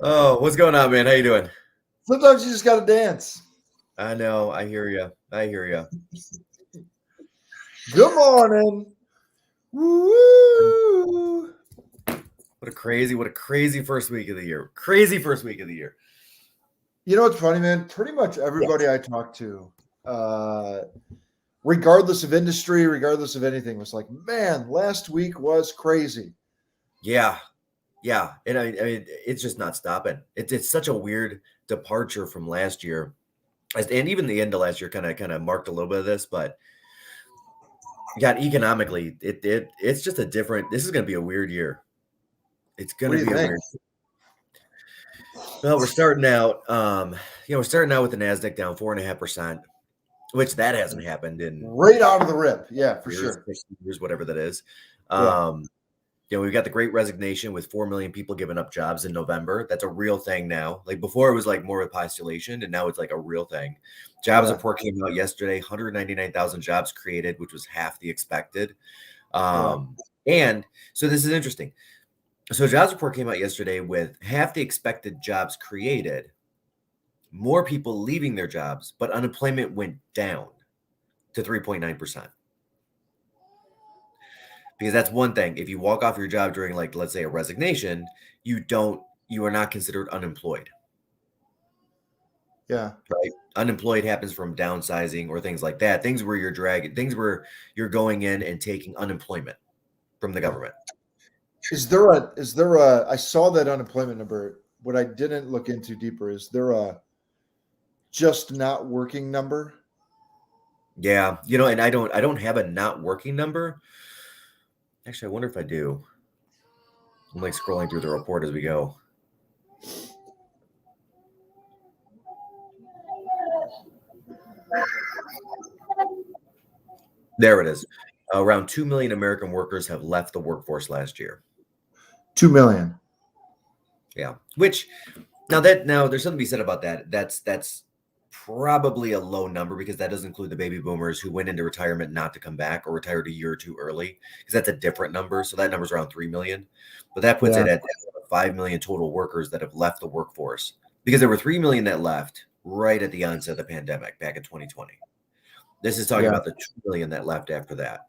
Oh, what's going on, man? How you doing? Sometimes you just got to dance. I know. I hear you. I hear you. Good morning. Woo! What a crazy first week of the year. Crazy first week of the year. You know what's funny, man? Pretty much everybody I talk to, regardless of industry, regardless of anything, was like, man, last week was crazy. Yeah. Yeah. And I mean, it's just not stopping. It's such a weird departure from last year. And even the end of last year kind of marked a little bit of this, but yeah, economically, it's just a different. This is going to be a weird year. It's going What to do you be a think? weird. Well, we're starting out. We're starting out with the Nasdaq down 4.5%, which that hasn't happened in Right out of the rip. Yeah, for years, sure. 60 years, whatever that is. Yeah. We've got the Great Resignation with 4 million people giving up jobs in November. That's a real thing now. Like before, it was like more of a postulation, and now it's like a real thing. Jobs report came out yesterday. 199,000 jobs created, which was half the expected. And so this is interesting. So jobs report came out yesterday with half the expected jobs created, more people leaving their jobs, but unemployment went down to 3.9%. Because that's one thing. If you walk off your job during, like, let's say a resignation, you are not considered unemployed. Yeah. Right. Unemployed happens from downsizing or things like that. Things where you're going in and taking unemployment from the government. Is there a, I saw that unemployment number. What I didn't look into deeper, is there a just not working number? Yeah. And I don't have a not working number. Actually, I wonder if I do. I'm like scrolling through the report as we go. There it is. Around 2 million American workers have left the workforce last year. 2 million. Yeah. Which now there's something to be said about that. That's probably a low number because that doesn't include the baby boomers who went into retirement not to come back or retired a year or two early, because that's a different number. So that number's around 3 million. But that puts it at 5 million total workers that have left the workforce, because there were 3 million that left right at the onset of the pandemic back in 2020. This is talking about the 2 million that left after that.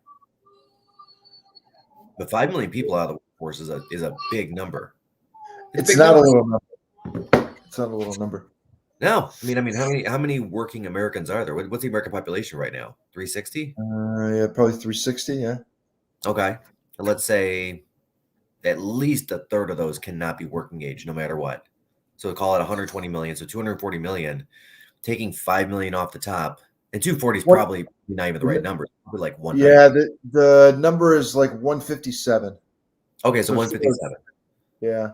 But 5 million people out of the workforce is a big number. It's not a little number. It's not a little number. No, I mean, how many working Americans are there? What's the American population right now? 360? Yeah, probably 360. Yeah. Okay, let's say at least a third of those cannot be working age, no matter what. So call it 120 million. So 240 million, taking 5 million off the top, and 240 is probably not even the right number. We're like 190. Yeah, the number is like 157. Okay, so 157. Yeah.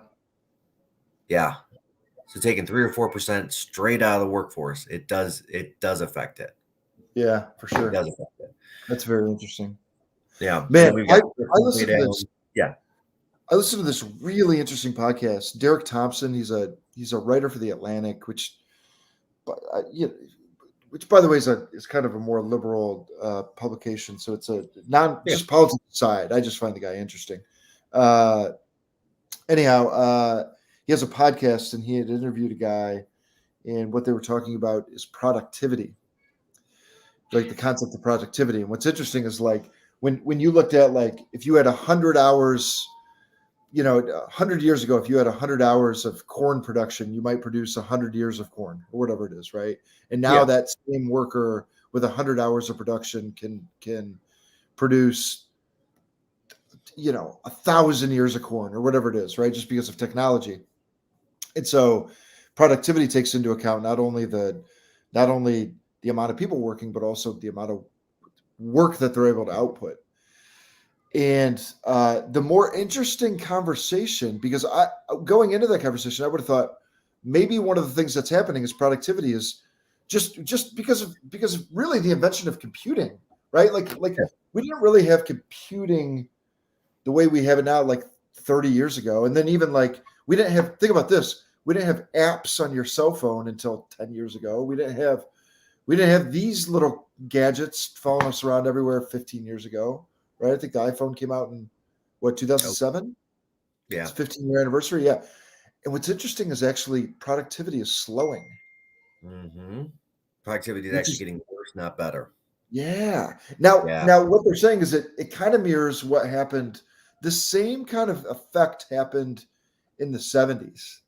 Yeah. So taking 3 or 4% straight out of the workforce, it does affect it. Yeah, for sure. It does affect it. That's very interesting. Yeah, man. I listened to this. Yeah, I listened to this really interesting podcast. Derek Thompson, he's a writer for The Atlantic, which by the way is kind of a more liberal publication. So it's a just politics aside. I just find the guy interesting. Anyhow, he has a podcast, and he had interviewed a guy, and what they were talking about is productivity, like the concept of productivity. And what's interesting is, like, when you looked at, like, if you had 100 hours, 100 years ago, if you had 100 hours of corn production, you might produce 100 years of corn or whatever it is, right? And now that same worker with 100 hours of production can produce 1,000 years of corn or whatever it is, right? Just because of technology. And so productivity takes into account not only the amount of people working, but also the amount of work that they're able to output. And the more interesting conversation, because going into that conversation, I would have thought maybe one of the things that's happening is productivity is just because of really the invention of computing, right? Like we didn't really have computing the way we have it now, like 30 years ago. And then even like we didn't have, think about this, we didn't have apps on your cell phone until 10 years ago. We didn't have these little gadgets following us around everywhere 15 years ago, right? I think the iPhone came out in what, Oh, 2007? It's yeah. 15-year anniversary. Yeah. And what's interesting is actually productivity is slowing, Mm-hmm. Productivity is which actually is getting worse, not better. yeah. Now, Yeah. now what they're saying is that it kind of mirrors what happened. The same kind of effect happened in the 70s.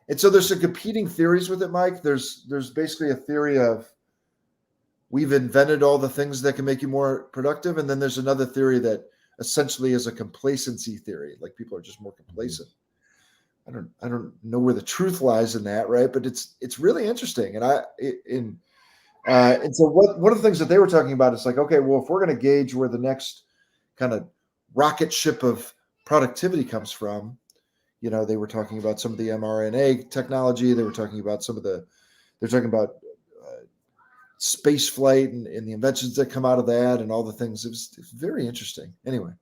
And so there's some competing theories with it, Mike. There's basically a theory of we've invented all the things that can make you more productive, and then there's another theory that essentially is a complacency theory, like people are just more Mhm. complacent. I don't know where the truth lies in that, right? But it's really interesting, and and so what one of the things that they were talking about is like, okay, well, if we're going to gauge where the next kind of rocket ship of productivity comes from, they were talking about some of the mRNA technology. They were talking about they're talking about space flight and the inventions that come out of that and all the things. It's very interesting. Anyway,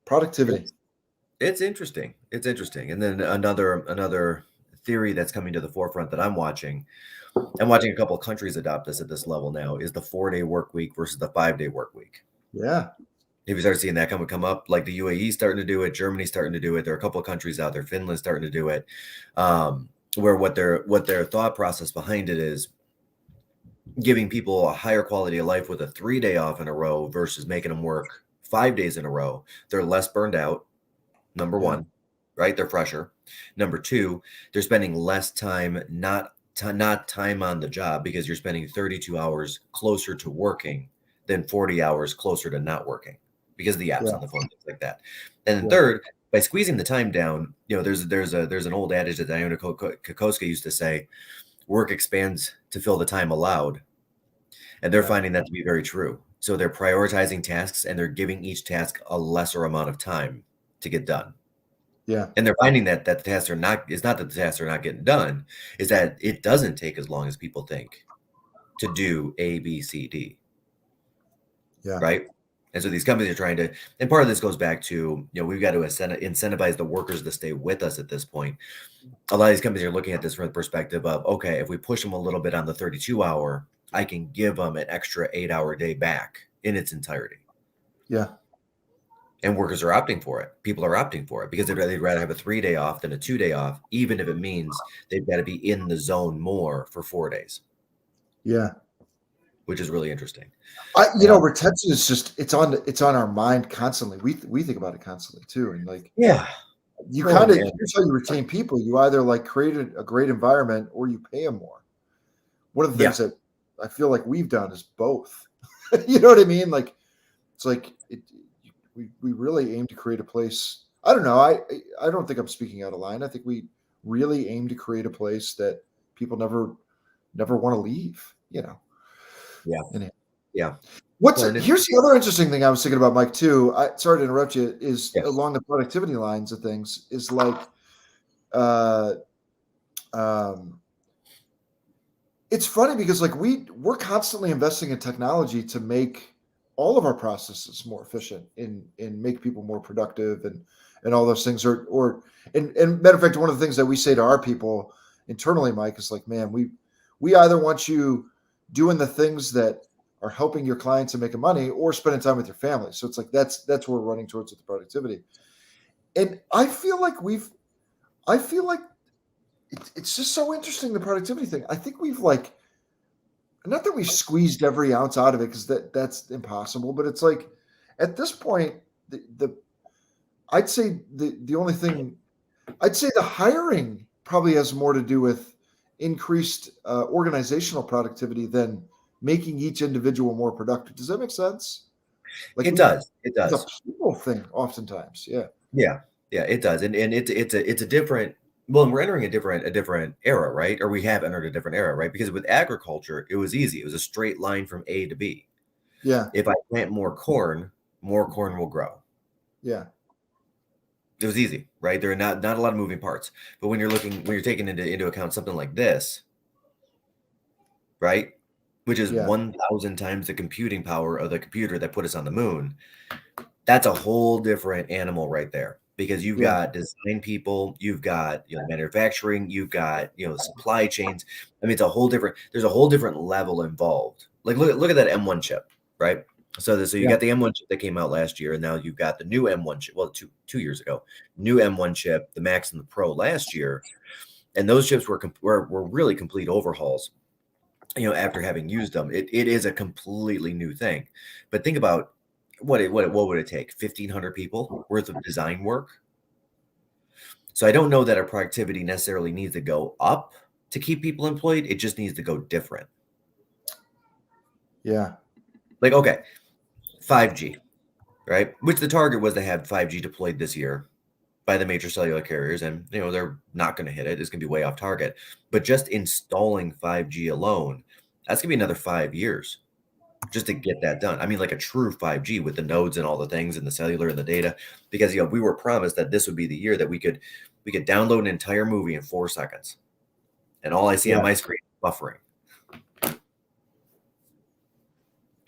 productivity. It's it's interesting. It's interesting. And then another theory that's coming to the forefront that I'm watching. I'm watching a couple of countries adopt this at this level now, is the 4-day work week versus the 5-day work week. Yeah. If you start seeing that come up, like the UAE starting to do it, Germany's starting to do it. There are a couple of countries out there, Finland's starting to do it, where what their thought process behind it is giving people a higher quality of life with a 3-day off in a row versus making them work 5 days in a row. They're less burned out. Number Yeah. one, right? They're fresher. Number two, they're spending less time not time on the job, because you're spending 32 hours closer to working than 40 hours closer to not working because of the apps Yeah. on the phone, things like that. And then Yeah. third, by squeezing the time down, there's an old adage that Diana Kokoska used to say: work expands to fill the time allowed. And they're Yeah. finding that to be very true. So they're prioritizing tasks and they're giving each task a lesser amount of time to get done. Yeah. And they're finding that the tasks are not, it's not that the tasks are not getting done, is that it doesn't take as long as people think to do A, B, C, D, Yeah. right? And so these companies are trying to, and part of this goes back to, we've got to incentivize the workers to stay with us at this point. A lot of these companies are looking at this from the perspective of, okay, if we push them a little bit on the 32-hour, I can give them an extra 8-hour day back in its entirety. Yeah. And workers are opting for it. People are opting for it because they'd rather have a 3-day off than a 2-day off, even if it means they've got to be in the zone more for 4 days, Yeah. which is really interesting. Retention is just it's on our mind constantly. We think about it constantly too. And like Yeah. you Oh, kind of man. here's how you retain people. You either like create a great environment or you pay them more. One of the Yeah. things that I feel like we've done is both. You know what I mean? Like it's like we really aim to create a place. I don't know. I don't think I'm speaking out of line. I think we really aim to create a place that people never want to leave. Yeah. Anyhow. Yeah. Here's the other interesting thing I was thinking about, Mike, too. Sorry to interrupt you, is Yes. along the productivity lines of things, is like uh um it's funny because like we're constantly investing in technology to make all of our processes more efficient and make people more productive and all those things and matter of fact, one of the things that we say to our people internally, Mike, is like, man, we either want you doing the things that are helping your clients and making money or spending time with your family. So it's like that's where we're running towards with the productivity. And I feel like it's just so interesting, the productivity thing. I think we've like not that we've squeezed every ounce out of it because that's impossible, but it's like at this point, the I'd say the only thing I'd say the hiring probably has more to do with increased organizational productivity than making each individual more productive. Does that make sense? Like It does. It it's a does. people thing oftentimes. Yeah. Yeah. Yeah, it does. And it's a different, well, and we're entering a different era, right? Or we have entered a different era, right? Because with agriculture, it was easy. It was a straight line from A to B. Yeah. If I plant more corn will grow. Yeah. It was easy, right? There are not a lot of moving parts. But when you're taking into account something like this, right? Which is Yeah. 1,000 times the computing power of the computer that put us on the moon. That's a whole different animal right there, because you've Yeah. got design people, you've got manufacturing, you've got supply chains. I mean, there's a whole different level involved. Like look at that M1 chip, right? So you got the M1 chip that came out last year, and now you've got the new M1 chip. Well, two years ago, new M1 chip, the Max and the Pro last year, and those chips were really complete overhauls. After having used them, it is a completely new thing. But think about what would it take? 1,500 people worth of design work. So I don't know that our productivity necessarily needs to go up to keep people employed. It just needs to go different. Yeah. Like, okay, 5G, right? Which the target was to have 5G deployed this year by the major cellular carriers, and they're not going to hit it. It's going to be way off target. But just installing 5G alone, that's going to be another 5 years just to get that done. I mean, like a true 5G with the nodes and all the things and the cellular and the data, because we were promised that this would be the year that we could download an entire movie in 4 seconds, and all I see on my screen is buffering.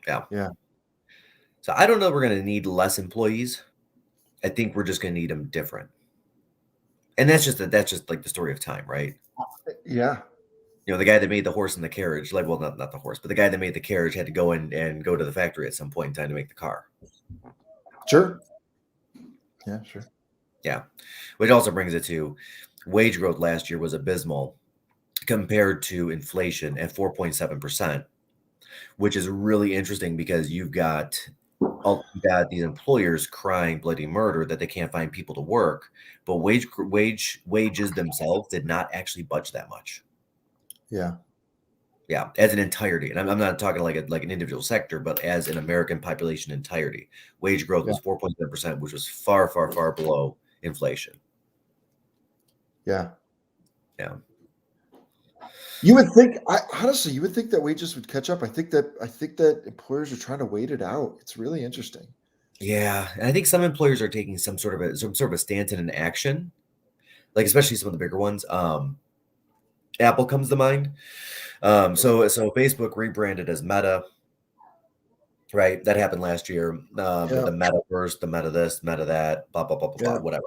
Yeah. So I don't know if we're going to need less employees. I think we're just going to need them different. And that's just like the story of time, right? Yeah. The guy that made the horse and the carriage, like, well, not the horse, but the guy that made the carriage had to go in and go to the factory at some point in time to make the car. Sure. Yeah, sure. Yeah. Which also brings it to wage growth last year was abysmal compared to inflation at 4.7%, which is really interesting because you've got these employers crying bloody murder that they can't find people to work, but wages themselves did not actually budge that much. Yeah, as an entirety, and I'm not talking like an individual sector, but as an American population entirety, wage growth was 4.7%, which was far, far, far below inflation. Yeah. You would think, honestly, you would think that wages would catch up. I think that employers are trying to wait it out. It's really interesting. Yeah, and I think some employers are taking some sort of a stance in an action, like especially some of the bigger ones. Apple comes to mind. So Facebook rebranded as Meta, right? That happened last year. The metaverse, the meta this, meta that, blah blah blah blah blah, whatever.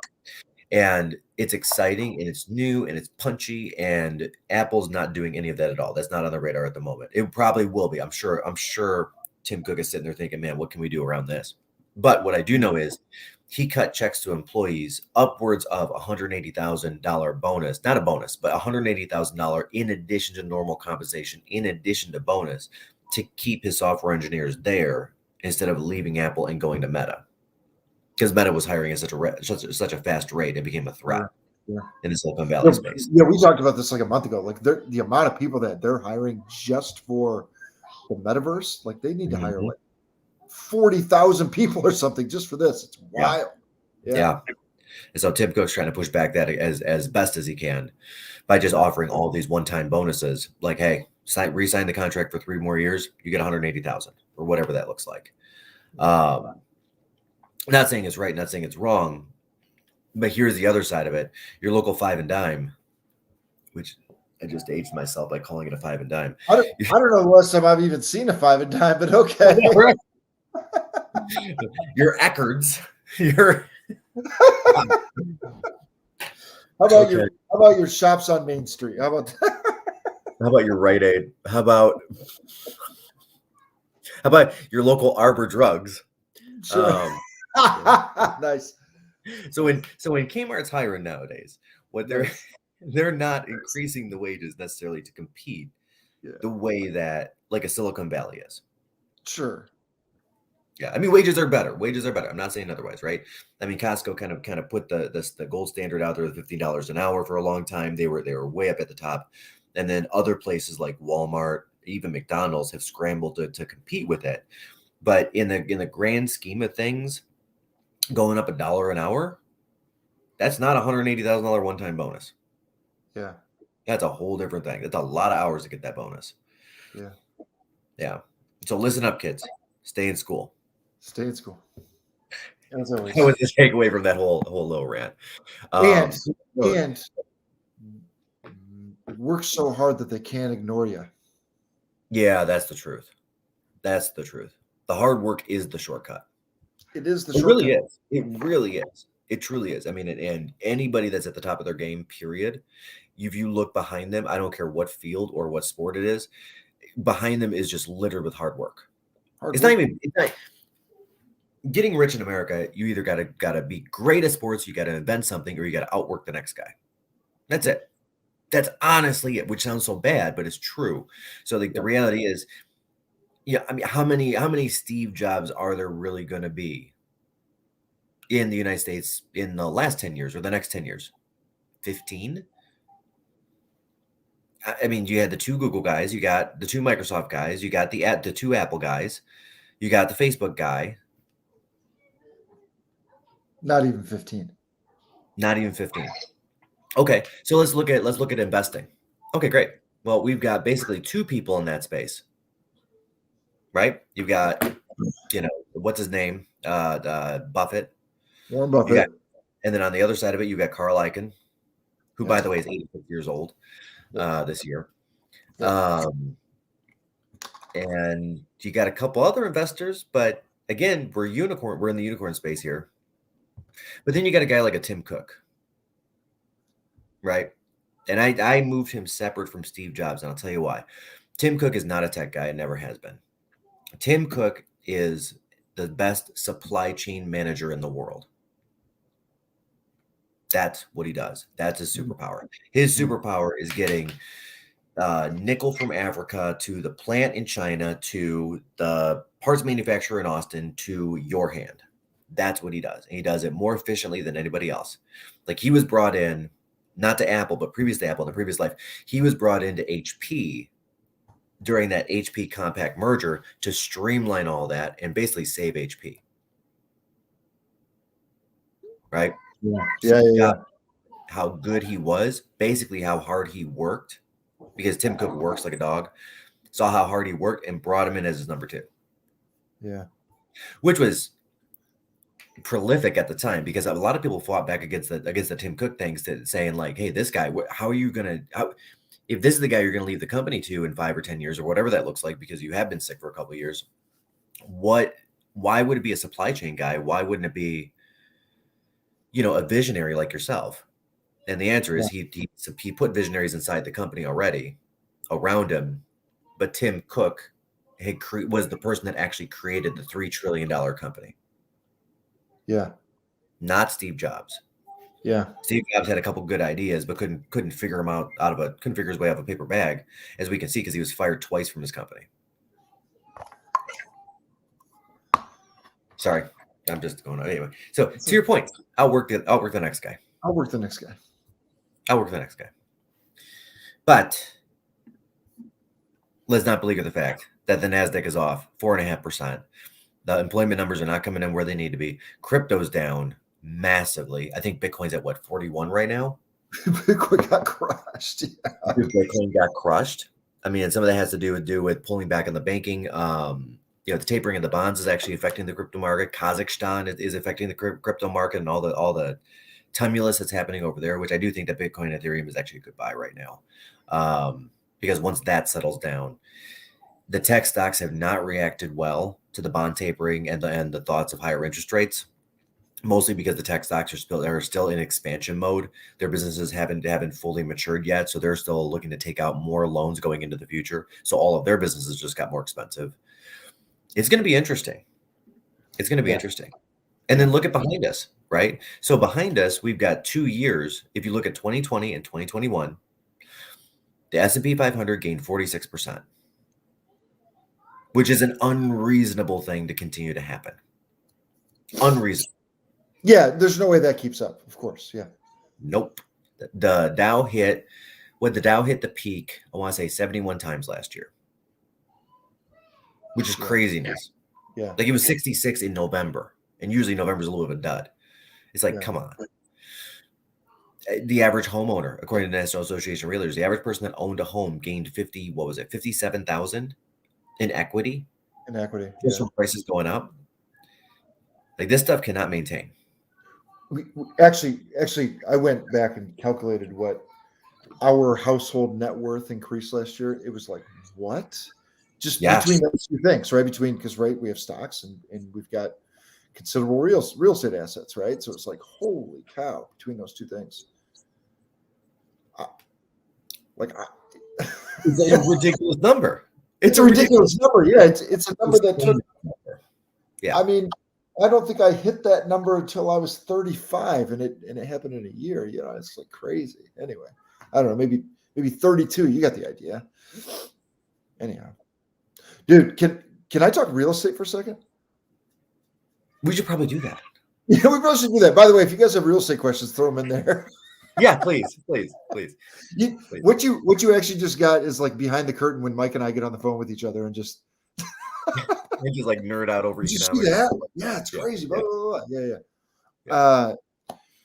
And it's exciting and it's new and it's punchy, and Apple's not doing any of that at all. That's not on the radar at the moment. It probably will be. I'm sure Tim Cook is sitting there thinking, man, what can we do around this? But what I do know is he cut checks to employees upwards of $180,000 bonus, not a bonus, but $180,000 in addition to normal compensation, in addition to bonus, to keep his software engineers there instead of leaving Apple and going to Meta. Because Meta was hiring at such a fast rate, it became a threat in the Silicon Valley space. Yeah, we talked about this like a month ago. Like the amount of people that they're hiring just for the metaverse, like they need to hire like 40,000 people or something just for this. It's wild. Yeah. And so Tim Cook's trying to push back that as best as he can by just offering all these one-time bonuses. Like, hey, re-sign the contract for 3 more years, you get 180,000 or whatever that looks like. Not saying it's right, not saying it's wrong, but here's the other side of it. Your local 5 and dime, which I just aged myself by calling it a 5 and dime. I don't know the last time I've even seen a 5 and dime, but okay. Your Eckards. Your How about your shops on Main Street? How about that? How about your Rite Aid? How about your local Arbor Drugs? Sure. Nice. So when Kmart's hiring nowadays, what they're not increasing the wages necessarily to compete the way that like a Silicon Valley is. Sure. Yeah, I mean wages are better. I'm not saying otherwise, right? I mean Costco kind of put the gold standard out there of $15 an hour for a long time. They were way up at the top, and then other places like Walmart, even McDonald's have scrambled to compete with it. But in the grand scheme of things, going up $1 an hour, that's not a $180,000 one-time bonus. Yeah, that's a whole different thing. That's a lot of hours to get that bonus. Yeah. So listen up, kids. Stay in school. Stay in school. As always. That was the takeaway from that whole little rant. And work so hard that they can't ignore you. Yeah, that's the truth. The hard work is the shortcut. It is the shortcut. Really is. It really is. It truly is. I mean, and anybody that's at the top of their game, period, if you look behind them, I don't care what field or what sport it is, behind them is just littered with hard work. Hard It's work. not even. It's not, getting rich in America. You either gotta be great at sports, you gotta invent something, or you gotta outwork the next guy. That's it. That's honestly it, which sounds so bad, but it's true. So like the reality is, yeah, I mean, how many Steve Jobs are there really going to be in the United States in the last 10 years or the next 10 years? 15? I mean, you had the two Google guys, you got the two Microsoft guys, you got the two Apple guys, you got the Facebook guy. Not even 15. Not even 15. Okay, so let's look at investing. Okay, great. Well, we've got basically two people in that space, right? You've got, what's his name? Buffett. Warren You got, Buffett. and then on the other side of it, you got Carl Icahn, who, by Yeah. the way, is 86 years old this year. Yeah. And you got a couple other investors, but again, we're in the unicorn space here. But then you got a guy like a Tim Cook, right? And I moved him separate from Steve Jobs, and I'll tell you why. Tim Cook is not a tech guy, and never has been. Tim Cook is the best supply chain manager in the world. That's what he does. That's his superpower. His superpower is getting nickel from Africa to the plant in China to the parts manufacturer in Austin to your hand. That's what he does. And he does it more efficiently than anybody else. Like he was brought in, not to Apple, but previous to Apple in the previous life, he was brought into HP during that HP Compaq merger to streamline all that and basically save HP. Right? Yeah. How good he was, basically how hard he worked, because Tim Cook works like a dog, saw how hard he worked and brought him in as his number two. Yeah. Which was prolific at the time, because a lot of people fought back against the Tim Cook things, saying like, hey, this guy, how are you going to, if this is the guy you're going to leave the company to in 5 or 10 years or whatever that looks like, because you have been sick for a couple of years, why would it be a supply chain guy? Why wouldn't it be, a visionary like yourself? And the answer is he put visionaries inside the company already around him, but Tim Cook was the person that actually created the $3 trillion company. Yeah. Not Steve Jobs. Yeah. Steve Jobs had a couple good ideas, but couldn't figure his way out of a paper bag, as we can see, because he was fired twice from his company. Sorry, I'm just going on anyway. So to your point, outwork the next guy. Outwork the next guy. But let's not beleaguer the fact that the NASDAQ is off 4.5%. The employment numbers are not coming in where they need to be. Crypto's down massively. I think Bitcoin's at 41 right now. Bitcoin got crushed. Yeah. Bitcoin got crushed. I mean, and some of that has to do with pulling back on the banking. The tapering of the bonds is actually affecting the crypto market. Kazakhstan is affecting the crypto market, and all the tumulus that's happening over there, which I do think that Bitcoin and Ethereum is actually a good buy right now. Because once that settles down, the tech stocks have not reacted well to the bond tapering and the thoughts of higher interest rates, mostly because the tech stocks are still in expansion mode. Their businesses haven't fully matured yet, so they're still looking to take out more loans going into the future. So all of their businesses just got more expensive. It's going to be interesting. It's going to be interesting. And then look at behind us, right? So behind us, we've got 2 years. If you look at 2020 and 2021, the S&P 500 gained 46%, which is an unreasonable thing to continue to happen. Unreasonable. Yeah, there's no way that keeps up, of course. Yeah. Nope. The Dow hit the peak, I want to say 71 times last year, which is craziness. Yeah. Like it was 66 in November, and usually November's a little bit of a dud. It's like, come on. The average homeowner, according to the National Association of Realtors, the average person that owned a home gained 57,000 in equity. Just from prices going up. Like this stuff cannot maintain. We actually, I went back and calculated what our household net worth increased last year. It was like, what? Just between those two things, right? Because we have stocks and we've got considerable real estate assets, right? So it's like, holy cow, between those two things. It's a ridiculous number. It's a ridiculous number. Yeah, it's a number that took. Yeah. I mean, I don't think I hit that number until I was 35, and it happened in a year. You know, it's like crazy. Anyway, I don't know. Maybe 32. You got the idea. Anyhow, dude, can I talk real estate for a second? We should probably do that. Yeah, we probably should do that. By the way, if you guys have real estate questions, throw them in there. Yeah, please. Please. What you actually just got is like behind the curtain when Mike and I get on the phone with each other and just just like nerd out over Did economics. you see that? Yeah, it's crazy. Yeah. Blah, blah, blah. Yeah.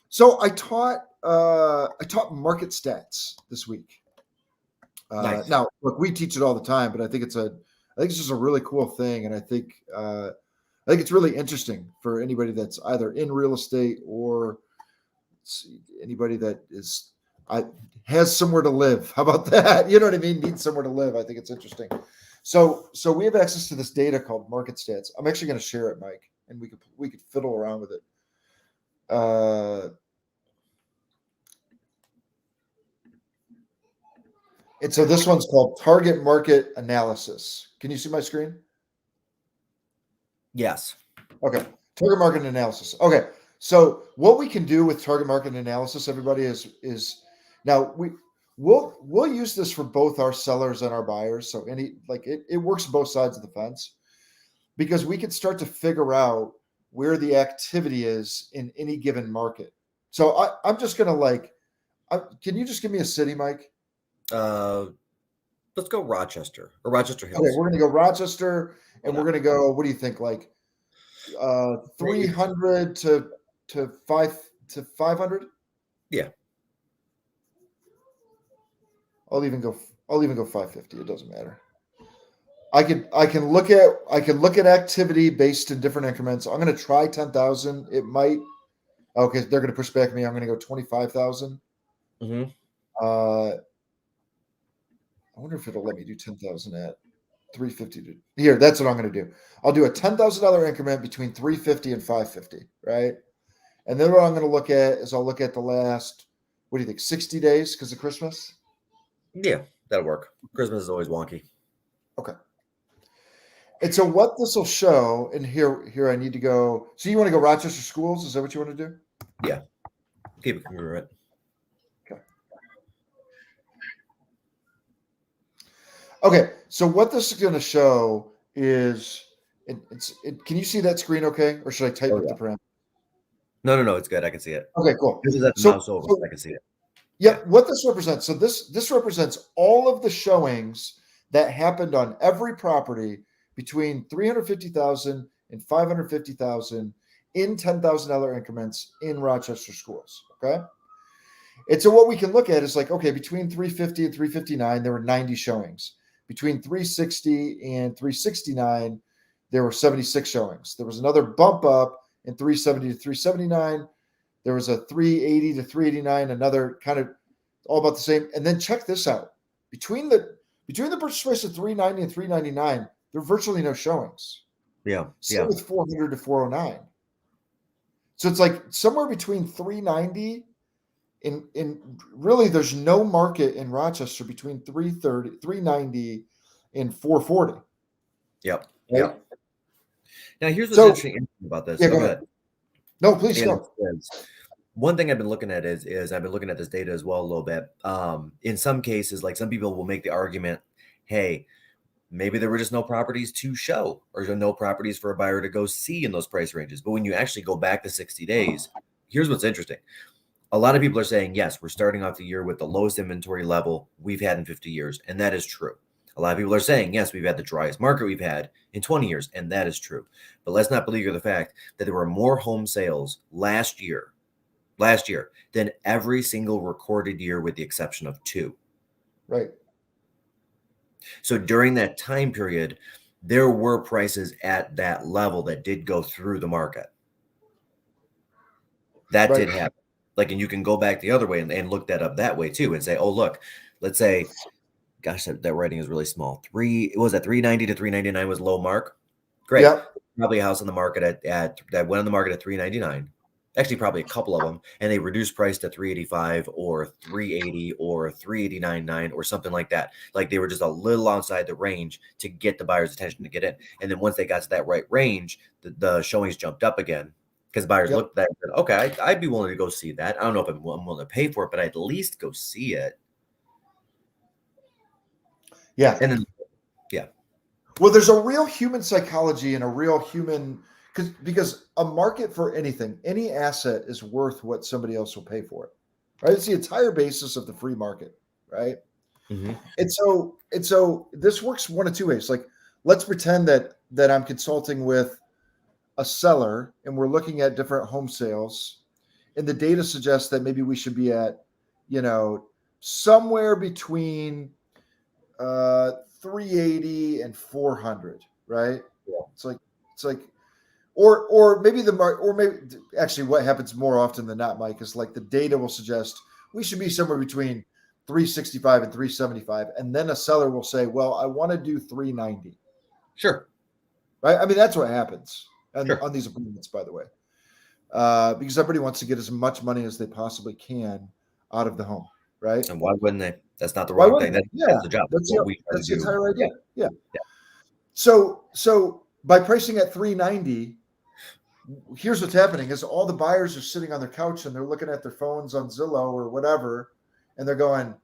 So I taught market stats this week. Nice. Now, look, we teach it all the time, but I think it's just a really cool thing, and I think it's really interesting for anybody that's either in real estate or anybody that has somewhere to live. How about that? You know what I mean? Needs somewhere to live. I think it's interesting. So we have access to this data called market stats. I'm actually going to share it, Mike, and we could fiddle around with it. And so this one's called target market analysis. Can you see my screen? Yes. Okay. Target market analysis. Okay. So what we can do with target market analysis, everybody, is now we'll use this for both our sellers and our buyers. So it works both sides of the fence, because we can start to figure out where the activity is in any given market. So I'm just gonna can you just give me a city, Mike? Let's go Rochester or Rochester Hills. Okay, we're gonna go Rochester, and we're gonna go. What do you think? 300 to 500. Yeah. I'll even go 550. It doesn't matter. I can look at activity based in different increments. I'm going to try 10,000. It might. Okay, they're going to push back me. I'm going to go 25,000. Mm-hmm. I wonder if it'll let me do 10,000 at 350. Here, that's what I'm going to do. I'll do a $10,000 increment between 350 and 550, right? And then what I'm going to look at is I'll look at the last, what do you think, 60 days because of Christmas? Yeah, that'll work. Christmas is always wonky. Okay. And so what this will show, and here I need to go. So you want to go Rochester schools? Is that what you want to do? Yeah. Keep it congruent. Okay. So what this is going to show is, can you see that screen okay? Or should I type up the parameters? No. It's good. I can see it. Okay, cool. This is at the mouse over, so I can see it. Yeah. What this represents. So this represents all of the showings that happened on every property between 350,000 and 550,000 in $10,000 increments in Rochester schools. Okay. And so what we can look at is between 350 and 359, there were 90 showings. Between 360 and 369, there were 76 showings. There was another bump up in 370 to 379. There was a 380 to 389, another kind of all about the same. And then check this out. Between the purchase price of 390 and 399, there are virtually no showings. Yeah. Same with 400 to 409. So it's like somewhere between 390 and really there's no market in Rochester between 390 and 440. Yep. Right? Yep. Now here's what's interesting about this. Yeah, go ahead. No, please go. One thing I've been looking at is I've been looking at this data as well a little bit. In some cases, like some people will make the argument, hey, maybe there were just no properties to show or no properties for a buyer to go see in those price ranges. But when you actually go back to 60 days, here's what's interesting. A lot of people are saying, yes, we're starting off the year with the lowest inventory level we've had in 50 years. And that is true. A lot of people are saying, yes, we've had the driest market we've had in 20 years. And that is true. But let's not believe the fact that there were more home sales last year than every single recorded year with the exception of 2. Right. So during that time period, there were prices at that level that did go through the market. That did happen. And you can go back the other way and look that up that way too and say, oh, look, let's say, gosh, that writing is really small. 390 to 399 was low mark. Great. Yep. Probably a house on the market at that went on the market at 399. actually probably a couple of them, and they reduced price to 385 or 380 or 389.9 or something like that. Like they were just a little outside the range to get the buyer's attention to get in. And then once they got to that right range, the showings jumped up again because buyers looked at that and said, okay, I'd be willing to go see that. I don't know if I'm willing to pay for it, but I'd at least go see it. Yeah. And then, yeah. Well, there's a real human psychology and a real human because a market for anything, any asset is worth what somebody else will pay for it. Right? It's the entire basis of the free market, right? Mm-hmm. And so this works one of two ways. Like, let's pretend that I'm consulting with a seller and we're looking at different home sales, and the data suggests that maybe we should be at, somewhere between 380 and 400, right? Yeah. It's like, or maybe actually what happens more often than not, Mike, is like the data will suggest we should be somewhere between 365 and 375. And then a seller will say, well, I want to do 390. Sure. Right. I mean, that's what happens on these agreements, by the way, because everybody wants to get as much money as they possibly can out of the home. Right. And why wouldn't they? That's not the wrong thing. That's the job. That's the entire idea. Yeah. Yeah. So by pricing at 390, here's what's happening is all the buyers are sitting on their couch and they're looking at their phones on Zillow or whatever, and they're going,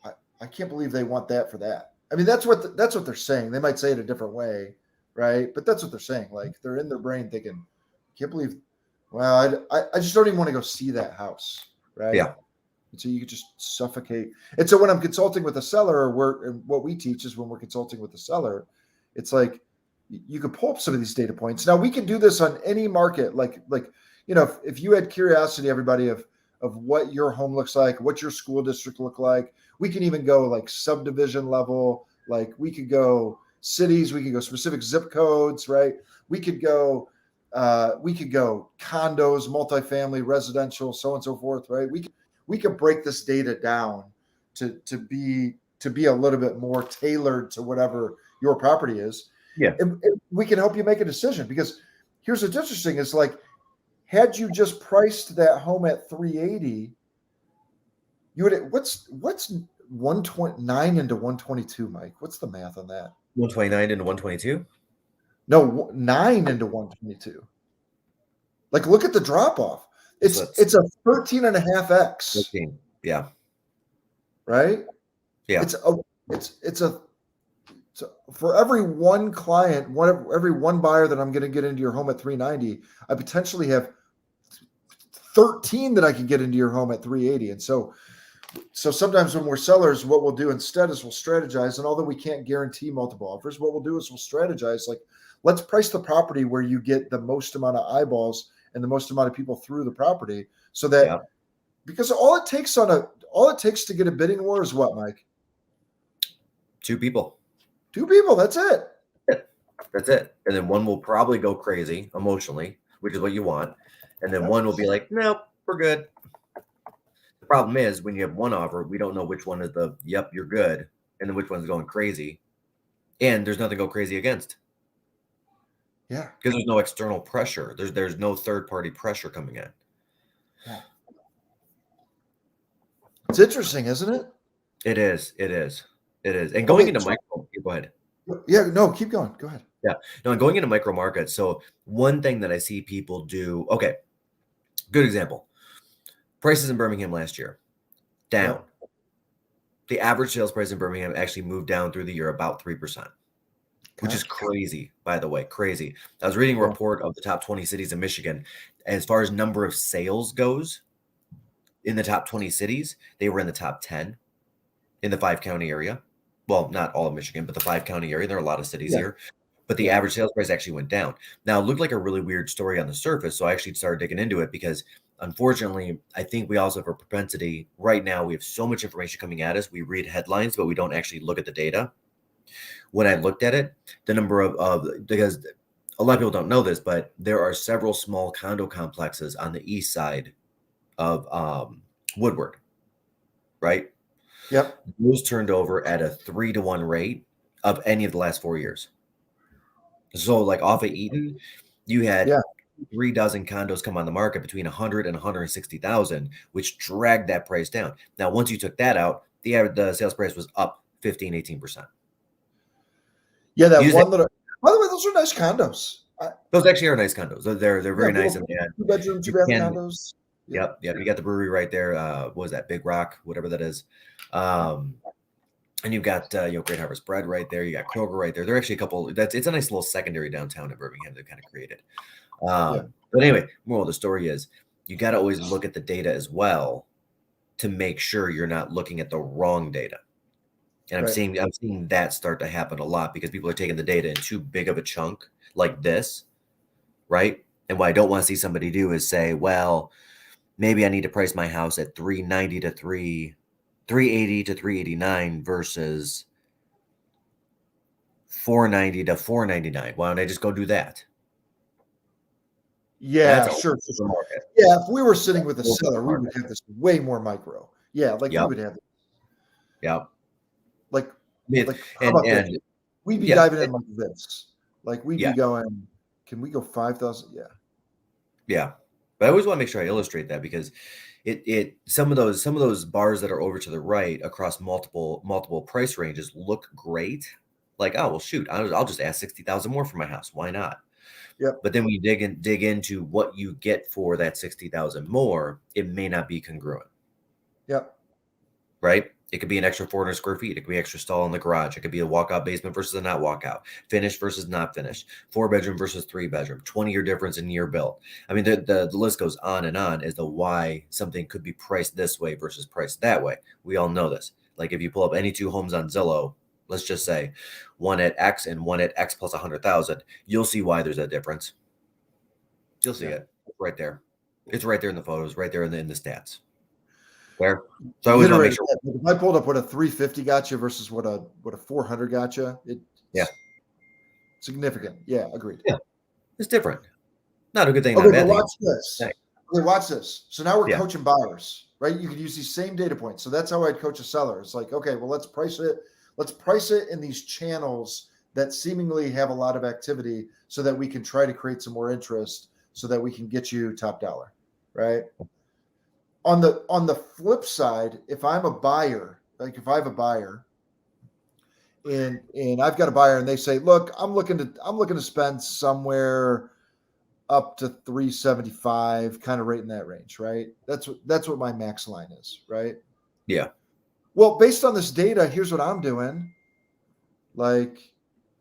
I can't believe they want that for that. I mean, that's what they're saying. They might say it a different way, right? But that's what they're saying. Like, they're in their brain thinking, can't believe, well, I just don't even want to go see that house, right? Yeah. And so you could just suffocate. And so when I'm consulting with a seller, what we teach is when we're consulting with the seller, it's like you could pull up some of these data points. Now we can do this on any market. Like if you had curiosity, everybody, of what your home looks like, what your school district look like, we can even go like subdivision level. Like we could go cities, we could go specific zip codes, right? We could go condos, multifamily, residential, so on and so forth, right? We could break this data down to be a little bit more tailored to whatever your property is. Yeah. And we can help you make a decision, because here's what's interesting is, like, had you just priced that home at 380, you would, what's 129 into 122, Mike? What's the math on that? 129 into 122? No, 9 into 122. Like, look at the drop off. It's a 13.5x. 13. Yeah. Right? Yeah. It's for every one client, every one buyer that I'm going to get into your home at 390, I potentially have 13 that I can get into your home at 380. And so sometimes when we're sellers, what we'll do instead is we'll strategize. And although we can't guarantee multiple offers, what we'll do is we'll strategize, like, let's price the property where you get the most amount of eyeballs and the most amount of people through the property, so that because all it takes to get a bidding war is what, Mike? Two people. That's it. That's it. And then one will probably go crazy emotionally, which is what you want. And then one will be like, nope, we're good. The problem is, when you have one offer, we don't know which one is the, yep, you're good, and then which one's going crazy. And there's nothing to go crazy against. Yeah. Because there's no external pressure. There's no third-party pressure coming in. Yeah. It's interesting, isn't it? It is. And going into micro, go ahead. Yeah, no, keep going. Go ahead. Yeah. No, and going into micro markets. So one thing that I see people do, okay, good example. Prices in Birmingham last year, down. Yeah. The average sales price in Birmingham actually moved down through the year about 3%. Which is crazy, by the way, crazy. I was reading a report of the top 20 cities in Michigan. As far as number of sales goes, in the top 20 cities, they were in the top 10 in the 5-county area. Well, not all of Michigan, but the 5-county area. There are a lot of cities here. But the average sales price actually went down. Now, it looked like a really weird story on the surface, so I actually started digging into it, because unfortunately, I think we also have a propensity right now. We have so much information coming at us. We read headlines, but we don't actually look at the data. When I looked at it, the number of because a lot of people don't know this, but there are several small condo complexes on the east side of Woodward, right? Yep. Those turned over at a 3-to-1 rate of any of the last 4 years. So, like, off of Eaton, you had 3 dozen condos come on the market between 100 and 160,000, which dragged that price down. Now, once you took that out, the sales price was up 15, 18%. Yeah, that one little. By the way, those are nice condos. Those actually are nice condos. They're very nice. And 2-bedroom, 2-bath condos. Yep. You got the brewery right there. What was that? Big Rock, whatever that is. And you've got Great Harvest Bread right there. You got Kroger right there. There are actually a couple. It's a nice little secondary downtown in Birmingham they've kind of created. But anyway, moral of the story is you got to always look at the data as well to make sure you're not looking at the wrong data. And I'm seeing that start to happen a lot because people are taking the data in too big of a chunk like this, right? And what I don't want to see somebody do is say, well, maybe I need to price my house at 390 to 380 to 389 versus 490 to 499. Why don't I just go do that? Yeah, sure. Yeah, if we were sitting with a seller, we would have this way more micro. Yeah, like we would have it. Yeah. Like how about this? We'd be diving in like this. Like we'd be going, can we go 5,000? Yeah. Yeah. But I always want to make sure I illustrate that because some of those bars that are over to the right across multiple price ranges look great. Like, oh well, shoot, I'll just ask 60,000 more for my house. Why not? Yep. But then when you dig into what you get for that 60,000 more, it may not be congruent. Yep. Right? It could be an extra 400 square feet. It could be extra stall in the garage. It could be a walkout basement versus a not walkout, finished versus not finished, 4-bedroom versus 3-bedroom, 20-year difference in year built. I mean, the list goes on and on as to why something could be priced this way versus priced that way. We all know this. Like if you pull up any two homes on Zillow, let's just say one at X and one at X plus 100,000, you'll see why there's a difference. You'll see it right there. It's right there in the photos, right there in the stats. Where? So I always want to make sure. If I pulled up what a 350 got you versus what a 400 got you, it's significant. Yeah, agreed. Yeah, it's different. Not a good thing. Okay, but watch this. Okay, watch this. So now we're coaching buyers, right? You could use these same data points. So that's how I'd coach a seller. It's like, okay, well, let's price it. Let's price it in these channels that seemingly have a lot of activity, so that we can try to create some more interest, so that we can get you top dollar, right? On the flip side, if I'm a buyer, like if I have a buyer and I've got a buyer and they say, look, I'm looking to spend somewhere up to 375, kind of right in that range, right? That's what my max line is, right? Yeah. Well, based on this data, here's what I'm doing. Like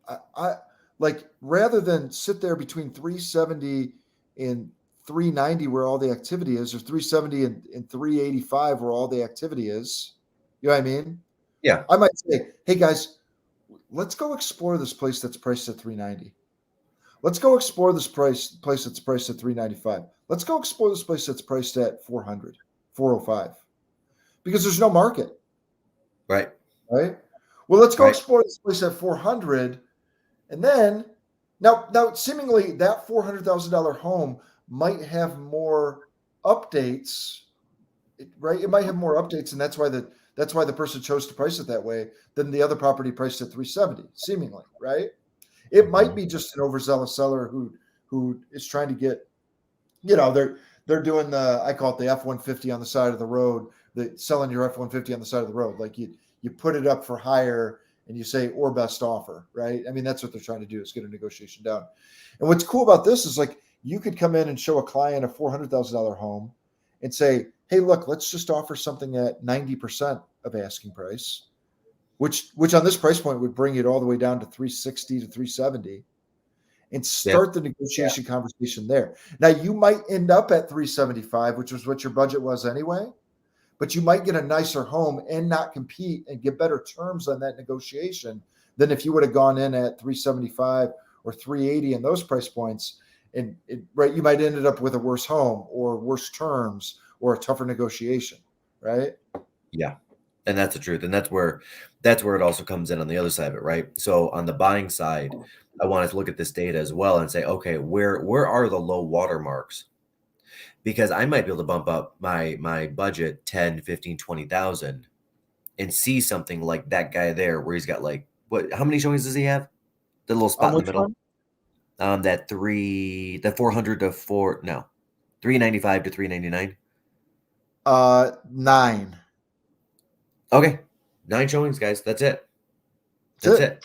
I like rather than sit there between 370 and 390 where all the activity is, or 370 and 385 where all the activity is. You know what I mean? Yeah. I might say, hey guys, let's go explore this place that's priced at 390. Let's go explore this place that's priced at 395. Let's go explore this place that's priced at 400, 405. Because there's no market. Right. Right? Well, let's go explore this place at 400. And then now seemingly that $400,000 home might have more updates, right? It might have more updates, and that's why the person chose to price it that way than the other property priced at 370, seemingly, right? It might be just an overzealous seller who is trying to get, they're doing I call it the F-150 on the side of the road, selling your F-150 on the side of the road. Like you put it up for hire and you say, or best offer, right? I mean, that's what they're trying to do, is get a negotiation down. And what's cool about this is, like, you could come in and show a client a $400,000 home and say, hey, look, let's just offer something at 90% of asking price, which on this price point would bring it all the way down to 360 to 370, and start the negotiation conversation there. Now, you might end up at 375, which was what your budget was anyway, but you might get a nicer home and not compete and get better terms on that negotiation than if you would have gone in at 375 or 380 in those price points. And you might end up with a worse home or worse terms or a tougher negotiation, right? Yeah. And that's the truth. And that's where it also comes in on the other side of it, right? So on the buying side, I wanted to look at this data as well and say, okay, where are the low watermarks? Because I might be able to bump up my budget 10, 15, 20,000 and see something like that guy there where he's got like, how many showings does he have? The little spot in the middle. The 400 to 395 to 399. 9. Okay, 9 showings, guys. That's it. That's That's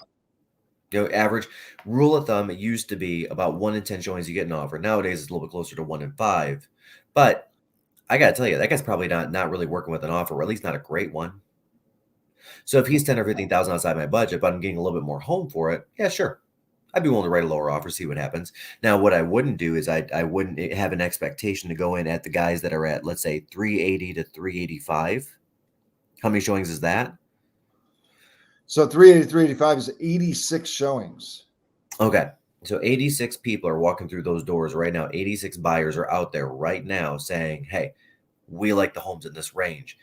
it. Average rule of thumb, it used to be about 1 in 10 showings you get an offer. Nowadays, it's a little bit closer to 1 in 5. But I got to tell you, that guy's probably not really working with an offer, or at least not a great one. So if he's 10 or 15,000 outside my budget, but I'm getting a little bit more home for it, yeah, sure. I'd be willing to write a lower offer, see what happens. Now, what I wouldn't do is I wouldn't have an expectation to go in at the guys that are at, let's say, 380 to 385. How many showings is that? So 380, 385 is 86 showings. Okay. So 86 people are walking through those doors right now. 86 buyers are out there right now saying, hey, we like the homes in this range.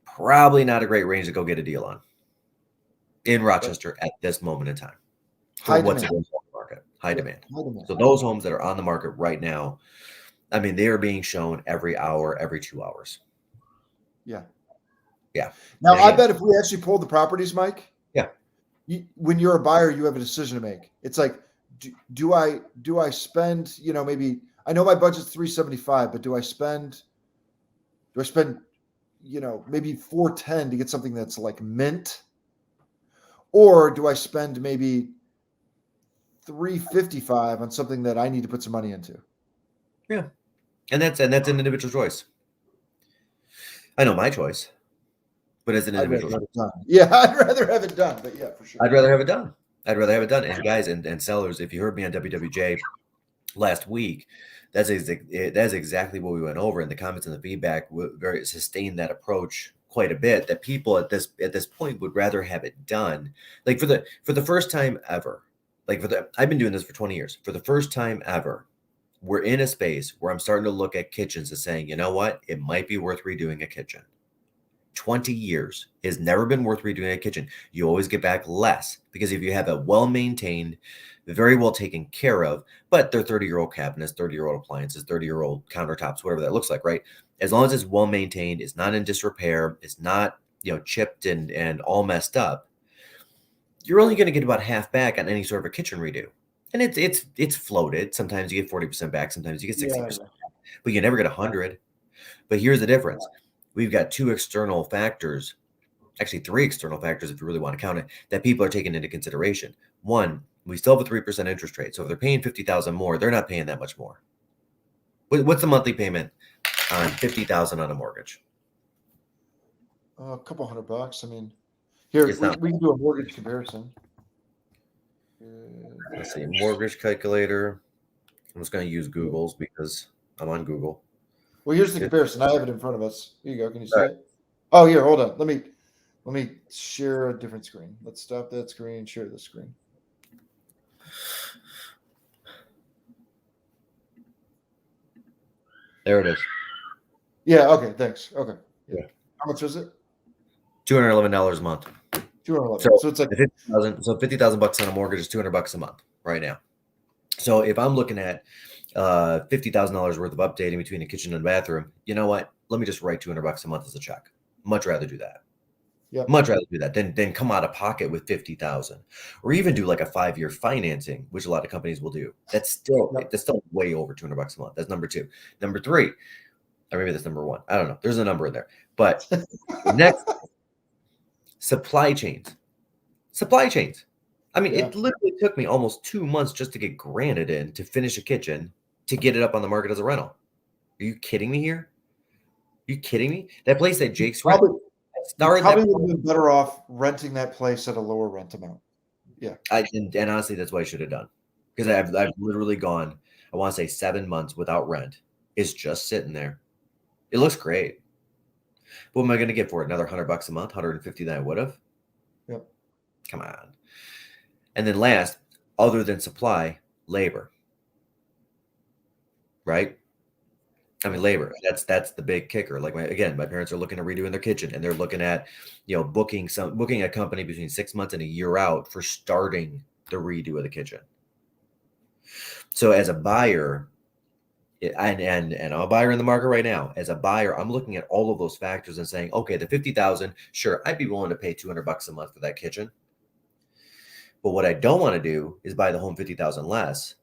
Probably not a great range to go get a deal on in Rochester at this moment in time. For High what's demand. in the market. High demand. High demand. So those homes that are on the market right now, I mean, they are being shown every hour, every 2 hours. Yeah. Yeah. Now, And again, I bet if we actually pulled the properties, Mike, yeah, when you're a buyer, you have a decision to make. It's like, do I spend, maybe I know my budget's 375, but do I spend, maybe 410 to get something that's like mint? Or do I spend maybe 355 on something that I need to put some money into? yeah. And that's an individual choice. I know my choice, but as an individual, yeah, I'd rather have it done. But yeah, for sure, I'd rather have it done. I'd rather have it done. And guys and sellers, if you heard me on WWJ last week, that's exactly what we went over. And the comments and the feedback very sustained that approach quite a bit. That people at this point would rather have it done, like for the first time ever. Like I've been doing this for 20 years. For the first time ever, we're in a space where I'm starting to look at kitchens and saying, you know what, it might be worth redoing a kitchen. 20 years has never been worth redoing a kitchen. You always get back less because if you have a well-maintained, very well taken care of, but they're 30-year-old cabinets, 30-year-old appliances, 30-year-old countertops, whatever that looks like, right? As long as it's well-maintained, it's not in disrepair, it's not, chipped and all messed up, you're only going to get about half back on any sort of a kitchen redo. And it's floated. Sometimes you get 40% back, sometimes you get 60% back, but you never get 100. But here's the difference. We've got 2 external factors, actually 3 external factors if you really want to count it, that people are taking into consideration. One, we still have a 3% interest rate. So if they're paying $50,000 more, they're not paying that much more. What's the monthly payment on $50,000 on a mortgage? A couple $100. I mean, here we can do a mortgage comparison. Let's see, mortgage calculator. I'm just going to use Google's because I'm on Google. Well, here's the comparison. I have it in front of us. Here you go. Can you see it? Oh, here, hold on. Let me share a different screen. Let's stop that screen, share the screen. There it is. Yeah, okay, thanks. Okay. Yeah. How much is it? $211 a month. $211. So it's like $50,000. So $50,000 on a mortgage is $200 a month right now. So if I'm looking at $50,000 worth of updating between the kitchen and bathroom, you know what? Let me just write $200 a month as a check. Much rather do that. Yep. Much rather do that than come out of pocket with $50,000, or even do like a 5-year financing, which a lot of companies will do. That's still way over $200 a month. That's number 2. Number 3, or maybe that's number 1. I don't know. There's a number in there. But next, supply chains. Supply chains. I mean, it literally took me almost 2 months just to get granted in to finish a kitchen to get it up on the market as a rental. Are you kidding me here? Are you kidding me? That place that Jake's probably would have been better off renting that place at a lower rent amount. Yeah. And honestly, that's what I should have done. Because I've literally gone, I want to say 7 months without rent. It's just sitting there. It looks great. What am I going to get for it? Another $100 a month, $150 that I would have? Yep. Come on. And then last, other than supply, labor. Right? I mean, labor, that's the big kicker. Like my parents are looking at redoing their kitchen, and they're looking at, booking a company between 6 months and a year out for starting the redo of the kitchen. So as a buyer, and I'm a buyer in the market right now. As a buyer, I'm looking at all of those factors and saying, okay, the $50,000, sure, I'd be willing to pay $200 a month for that kitchen. But what I don't want to do is buy the home $50,000 less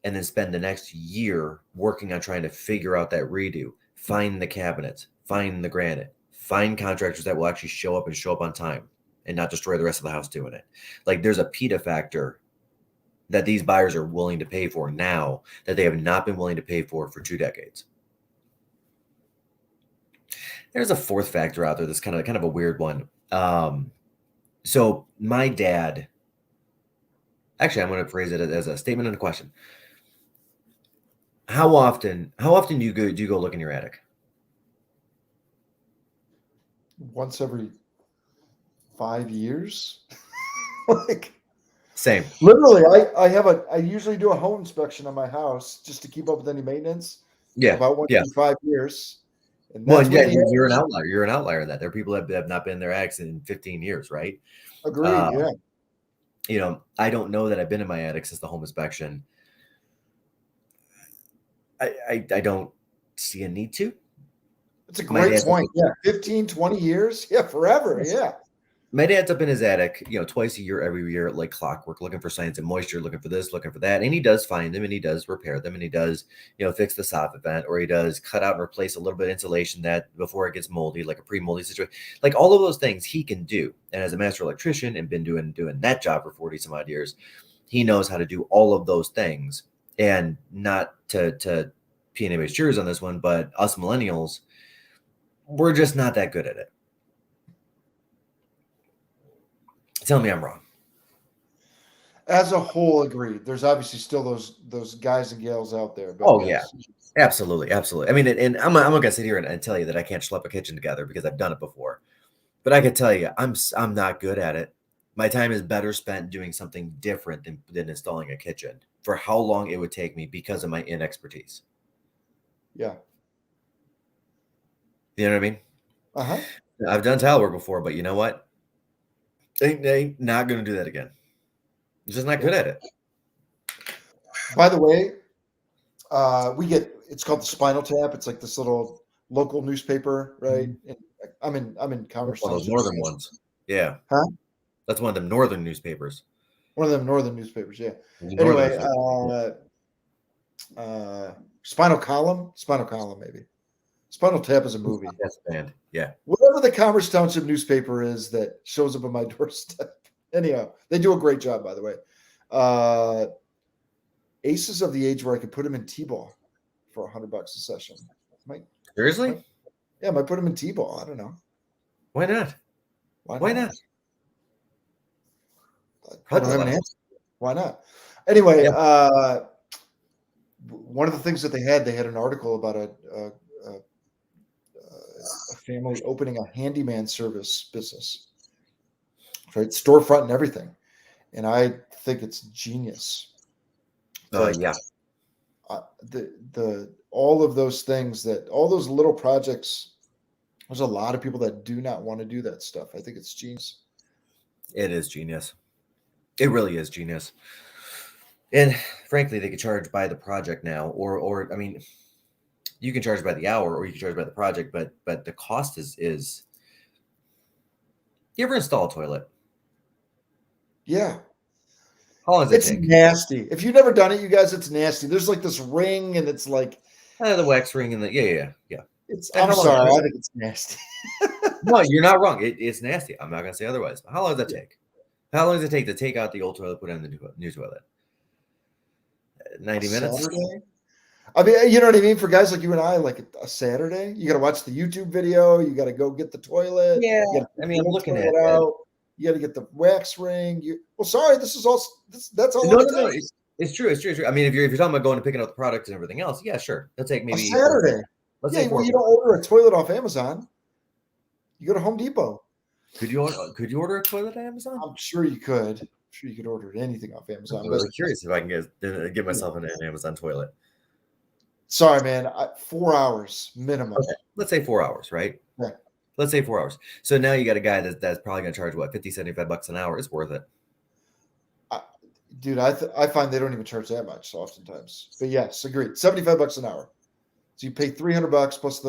and then spend the next year working on trying to figure out that redo, find the cabinets, find the granite, find contractors that will actually show up on time and not destroy the rest of the house doing it. Like there's a PETA factor that these buyers are willing to pay for now that they have not been willing to pay for 2 decades. There's a fourth factor out there that's kind of a weird one. So my dad, actually, I'm going to phrase it as a statement and a question. How often do you go look in your attic? Once every 5 years. Like Same. literally, I usually do a home inspection on my house just to keep up with any maintenance. Yeah. About once every 5 years. And Well, that's yeah, you're an outlier. You're an outlier in that. There are people that have not been in their attics in 15 years, right? Agreed. Yeah. You know, I don't know that I've been in my attic since the home inspection. I don't see a need to. It's a great point. Yeah. 15, 20 years. Yeah. Forever. Yeah. My dad's up in his attic, twice a year, every year, like clockwork, looking for signs of moisture, looking for this, looking for that. And he does find them and he does repair them and he does, fix the soffit vent, or he does cut out and replace a little bit of insulation that before it gets moldy, like a pre-moldy situation. Like all of those things he can do. And as a master electrician and been doing that job for 40 some odd years, he knows how to do all of those things. And not to pee anybody's shoes on this one, but us millennials, we're just not that good at it. Tell me I'm wrong. As a whole, agreed. There's obviously still those guys and gals out there. But yes. Yeah, absolutely. I mean, and I'm not gonna sit here and tell you that I can't schlep a kitchen together because I've done it before. But I can tell you, I'm not good at it. My time is better spent doing something different than installing a kitchen for how long it would take me because of my inexpertise. Yeah. You know what I mean? Uh-huh. I've done tile work before, but you know what? They not going to do that again. I'm just not good at it. By the way, it's called the Spinal Tap. It's like this little local newspaper, right? And I'm in Commerce. One of those northern ones. Yeah. Huh? That's one of them northern newspapers. One of them northern newspapers, yeah. Anyway, Spinal Column, maybe. Spinal Tap is a movie. That's a band. Yeah. Whatever the Commerce Township newspaper is that shows up on my doorstep. Anyhow, they do a great job, by the way. Aces of the age where I could put them in T-ball for $100 a session. Seriously? I might put them in T-ball. I don't know. Why not? Why not? I don't have an answer. Why not? Anyway, one of the things that they had an article about a family opening a handyman service business, right? Storefront and everything. And I think it's genius. Yeah. All of those things all those little projects, there's a lot of people that do not want to do that stuff. I think it's genius. It is genius. It really is genius. And frankly, they could charge by the project now, or I mean, you can charge by the hour or you can charge by the project, but the cost is you ever install a toilet? Yeah. How long does it take? It's nasty. If you've never done it, you guys, it's nasty. There's like this ring and it's like the wax ring and yeah. I'm sorry, I think it's nasty. No, you're not wrong. It's nasty. I'm not gonna say otherwise. How long does that take? How long does it take to take out the old toilet, put in the new toilet? 90 minutes. Saturday? I mean, you know what I mean? For guys like you and I, like a Saturday, you got to watch the YouTube video. You got to go get the toilet. Yeah. I mean, I'm looking at it. You got to get the wax ring. Sorry, this is all. That's all. No. It's true. I mean, if you're talking about going and picking up the products and everything else, yeah, sure. That'll take maybe a Saturday. You don't order a toilet off Amazon. You go to Home Depot. Could you order a toilet at Amazon? I'm sure you could. I'm sure you could order anything off Amazon. I'm really curious if I can get myself an Amazon toilet. Sorry, man. 4 hours minimum. Okay. Let's say 4 hours, right? Yeah. Let's say 4 hours. So now you got a guy that's probably going to charge what, $50-$75 an hour. It's worth it. Dude, I find they don't even charge that much oftentimes. But yes, agreed. $75 an hour. So you pay $300 plus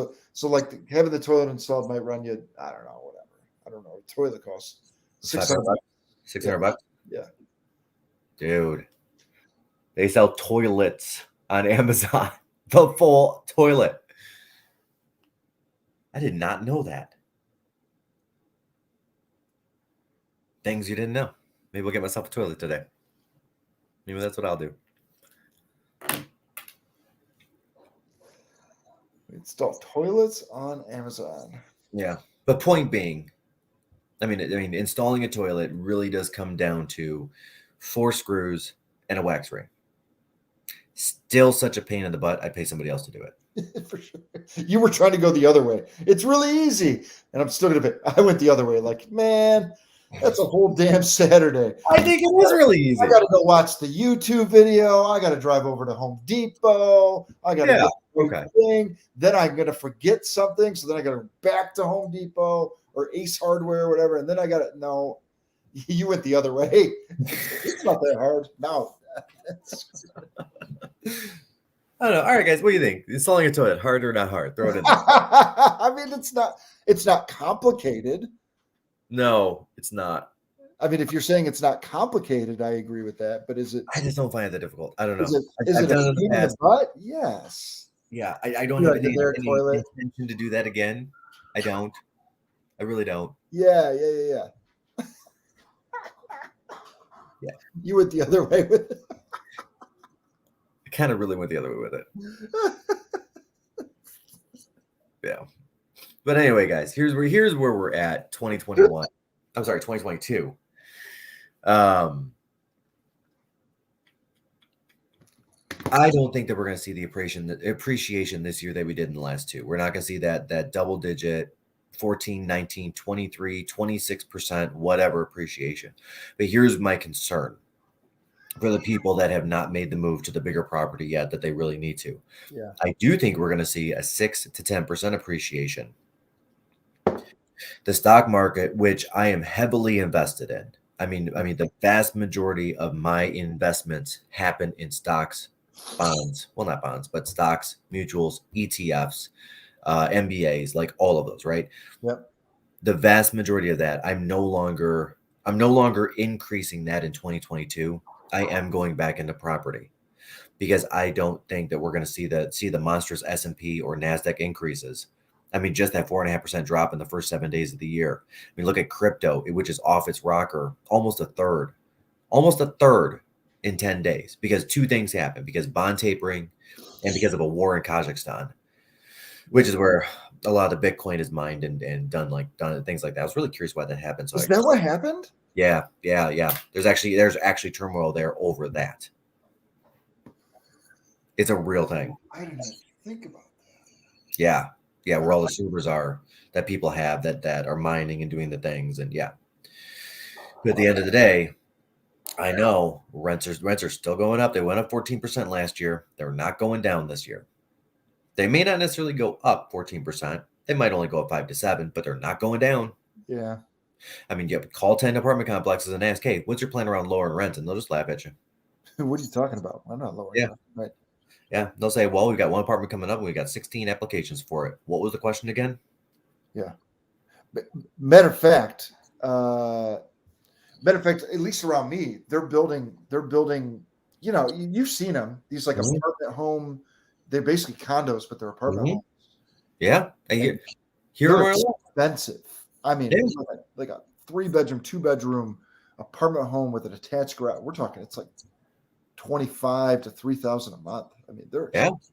having the toilet installed might run you, I don't know, whatever. I don't know what the toilet costs. $600. $600. Yeah. Dude. They sell toilets on Amazon. The full toilet. I did not know that. Things you didn't know. Maybe I'll get myself a toilet today. Maybe that's what I'll do. Install toilets on Amazon. Yeah. But point being, I mean, installing a toilet really does come down to 4 screws and a wax ring. Still such a pain in the butt. I'd pay somebody else to do it. For sure. You were trying to go the other way. It's really easy. And I'm still going to I went the other way. Like, man, that's a whole damn Saturday. I think it was really easy. I got to go watch the YouTube video. I got to drive over to Home Depot. I got to get the thing. Then I'm going to forget something. So then I got to go back to Home Depot or Ace Hardware or whatever. And then I got to, no, you went the other way. It's not that hard. No. I don't know. All right, guys, what do you think? Installing a toilet, hard or not hard? Throw it in there. I mean, it's not complicated. No, it's not. I mean, if you're saying it's not complicated, I agree with that. But is it? I just don't find it that difficult. I don't know. Is it a pain in the butt? Yes. Yeah, I don't have any intention to do that again. I don't. I really don't. Yeah. Yeah. You went the other way with it. I kind of really went the other way with it. Yeah. But anyway, guys, here's where we're at 2021. I'm sorry, 2022. I don't think that we're going to see the appreciation this year that we did in the last two. We're not going to see that double digit 14, 19, 23, 26%, whatever appreciation. But here's my concern for the people that have not made the move to the bigger property yet that they really need to. Yeah. I do think we're going to see a 6 to 10% appreciation. The stock market, which I am heavily invested in. I mean, the vast majority of my investments happen in stocks, bonds. Well, not bonds, but stocks, mutuals, ETFs, MBAs, like all of those, right? Yep. The vast majority of that, I'm no longer increasing that in 2022. I am going back into property because I don't think that we're going to see the monstrous S&P or NASDAQ increases. I mean, just that 4.5% drop in the first 7 days of the year. I mean, look at crypto, which is off its rocker, almost a third in 10 days because two things happen, because bond tapering and because of a war in Kazakhstan, which is where a lot of the Bitcoin is mined and done things like that. I was really curious why that happened. So is that what happened? Yeah. There's actually turmoil there over that. It's a real thing. I didn't even think about that. Yeah, where all the servers are that people have that are mining and doing the things, and yeah. But at the end of the day, I know rents are still going up. They went up 14% last year. They're not going down this year. They may not necessarily go up 14%. They might only go up 5 to 7, but they're not going down. Yeah. I mean, you have to call 10 apartment complexes and ask, hey, what's your plan around lowering rent? And they'll just laugh at you. What are you talking about? I'm not lowering rent. Right. Yeah. They'll say, well, we've got one apartment coming up and we got 16 applications for it. What was the question again? Yeah. Matter of fact, at least around me, they're building, you know, you've seen them, these like apartment home, they're basically condos, but they're apartment homes. Yeah. They're expensive. I mean, like a 3-bedroom, 2-bedroom apartment home with an attached garage. We're talking, it's like $25,000 to $3,000 a month. I mean, they're expensive.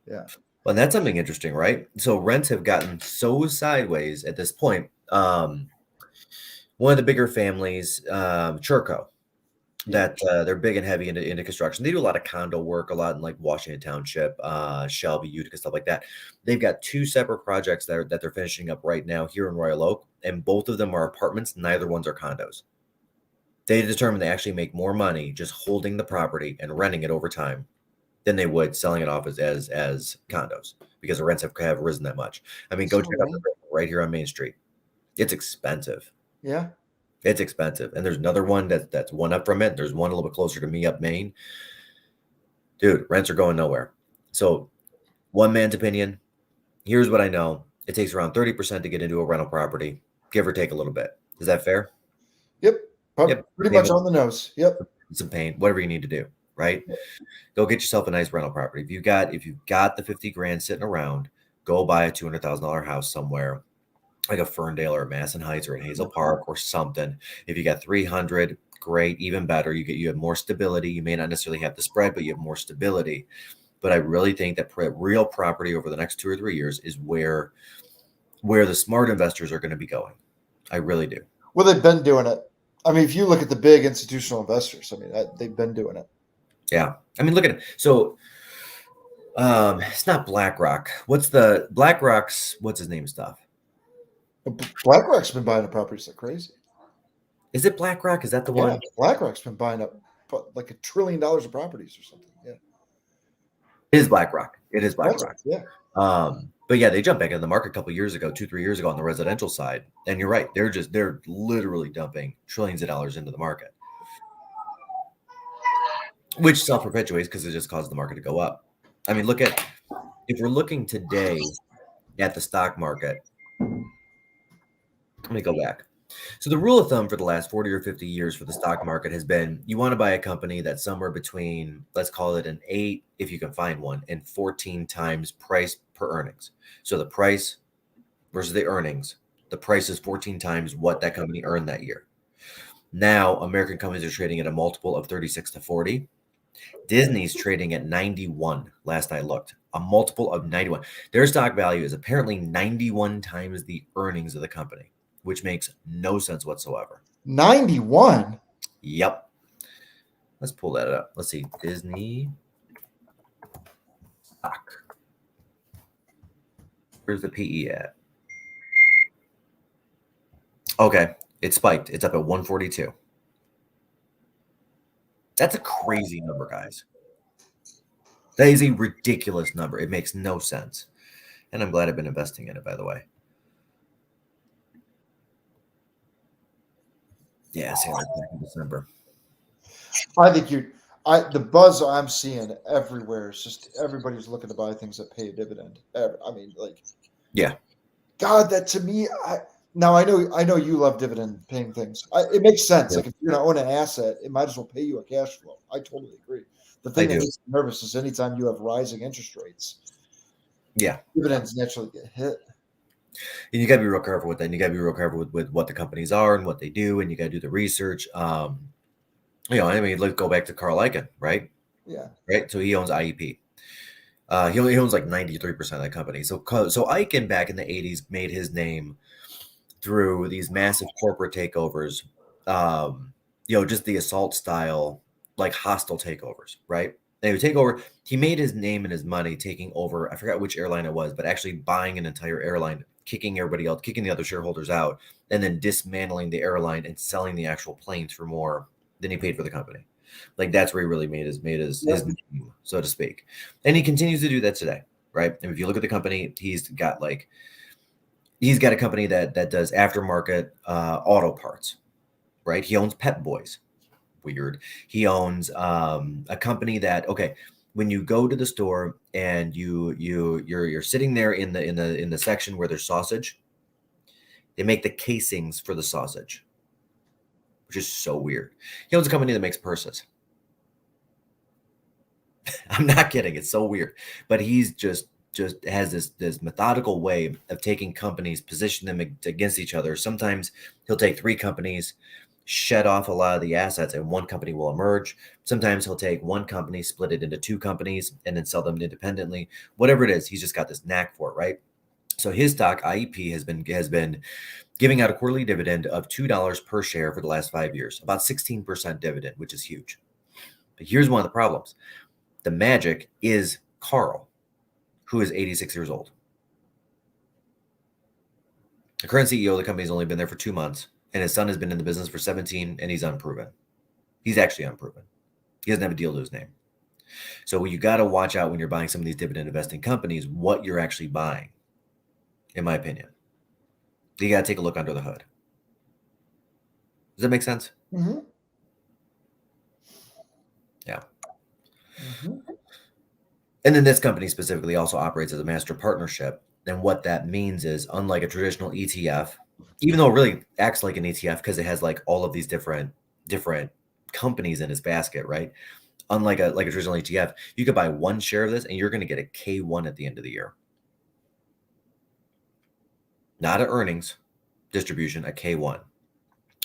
Yeah. Well, that's something interesting, right? So rents have gotten so sideways at this point. One of the bigger families, Churco, that they're big and heavy into construction. They do a lot of condo work, a lot in like Washington Township, Shelby, Utica, stuff like that. They've got 2 separate projects that they're finishing up right now here in Royal Oak, and both of them are apartments. Neither ones are condos. They determined they actually make more money just holding the property and renting it over time than they would selling it off as condos, because the rents have risen that much. I mean, go check out the right here on Main Street. It's expensive. Yeah. It's expensive. And there's another one that's one up from it. There's one a little bit closer to me up Main. Dude, rents are going nowhere. So one man's opinion, here's what I know. It takes around 30% to get into a rental property, give or take a little bit. Is that fair? Yep. Pretty much on the nose. Yep. Some pain, whatever you need to do. right? Go get yourself a nice rental property. If you've got the 50 grand sitting around, go buy a $200,000 house somewhere like a Ferndale or a Masson Heights or in Hazel Park or something. If you got 300, great, even better. You have more stability. You may not necessarily have the spread, but you have more stability. But I really think that real property over the next 2 or 3 years is where the smart investors are going to be going. I really do. Well, they've been doing it. I mean, if you look at the big institutional investors, I mean, they've been doing it. Yeah. I mean, look at it. So it's not BlackRock. What's his name stuff? BlackRock's been buying up properties like crazy. Is it BlackRock? Is that the one? BlackRock's been buying up like $1 trillion of properties or something. Yeah. It is BlackRock. It is BlackRock. Yeah. But yeah, they jumped back into the market a couple years ago, 2-3 years ago on the residential side. And you're right. They're literally dumping trillions of dollars into the market, which self-perpetuates because it just causes the market to go up. I mean, if we're looking today at the stock market, let me go back. So the rule of thumb for the last 40 or 50 years for the stock market has been you want to buy a company that's somewhere between, let's call it an 8, if you can find one, and 14 times price per earnings. So the price versus the earnings, the price is 14 times what that company earned that year. Now, American companies are trading at a multiple of 36 to 40. Disney's trading at 91 last I looked, a multiple of 91. Their stock value is apparently 91 times the earnings of the company, which makes no sense whatsoever. 91? Yep. Let's pull that up. Let's see. Disney stock. Where's the PE at? Okay. It spiked. It's up at 142. That's a crazy number, guys. That is a ridiculous number. It makes no sense. And I'm glad I've been investing in it, by the way. Yeah, sale back in December. I think the buzz I'm seeing everywhere is just everybody's looking to buy things that pay a dividend. I mean, like, yeah. God, that to me, I know you love dividend paying things. It makes sense. Yeah. Like if you're going to own an asset, it might as well pay you a cash flow. I totally agree. The thing that makes me nervous is anytime you have rising interest rates, dividends naturally get hit. And you got to be real careful with that. And you got to be real careful with what the companies are and what they do, and you got to do the research. I mean, let's go back to Carl Icahn, right? Yeah. Right. So he owns IEP. He owns like 93% of that company. So Icahn back in the 80s made his name through these massive corporate takeovers. Just the assault style, like hostile takeovers, right? They would take over. He made his name and his money taking over. I forgot which airline it was, but actually buying an entire airline, kicking everybody else, kicking the other shareholders out, and then dismantling the airline and selling the actual planes for more than he paid for the company. Like that's where he really made his name, so to speak. And he continues to do that today, right? And if you look at the company, he's got a company that does aftermarket auto parts, right? He owns Pep Boys. Weird. He owns a company that, okay, when you go to the store and you're sitting there in the section where there's sausage, they make the casings for the sausage, which is so weird. He owns a company that makes purses. I'm not kidding. It's so weird. But he's just has this methodical way of taking companies, position them against each other. Sometimes he'll take 3 companies, shed off a lot of the assets, and one company will emerge. Sometimes he'll take one company, split it into 2 companies, and then sell them independently. Whatever it is, he's just got this knack for it, right? So his stock, IEP, has been giving out a quarterly dividend of $2 per share for the last 5 years, about 16% dividend, which is huge. But here's one of the problems. The magic is Carl, who is 86 years old. The current CEO of the company has only been there for 2 months, and his son has been in the business for 17, and he's unproven. He's actually unproven. He doesn't have a deal to his name. So you got to watch out when you're buying some of these dividend investing companies, what you're actually buying, in my opinion. You got to take a look under the hood. Does that make sense? Mm-hmm. Yeah. Mm-hmm. And then this company specifically also operates as a master partnership. And what that means is, unlike a traditional ETF, even though it really acts like an ETF because it has like all of these different companies in its basket, right? unlike a traditional ETF, you could buy one share of this and you're going to get a K1 at the end of the year. Not an earnings distribution, a K1.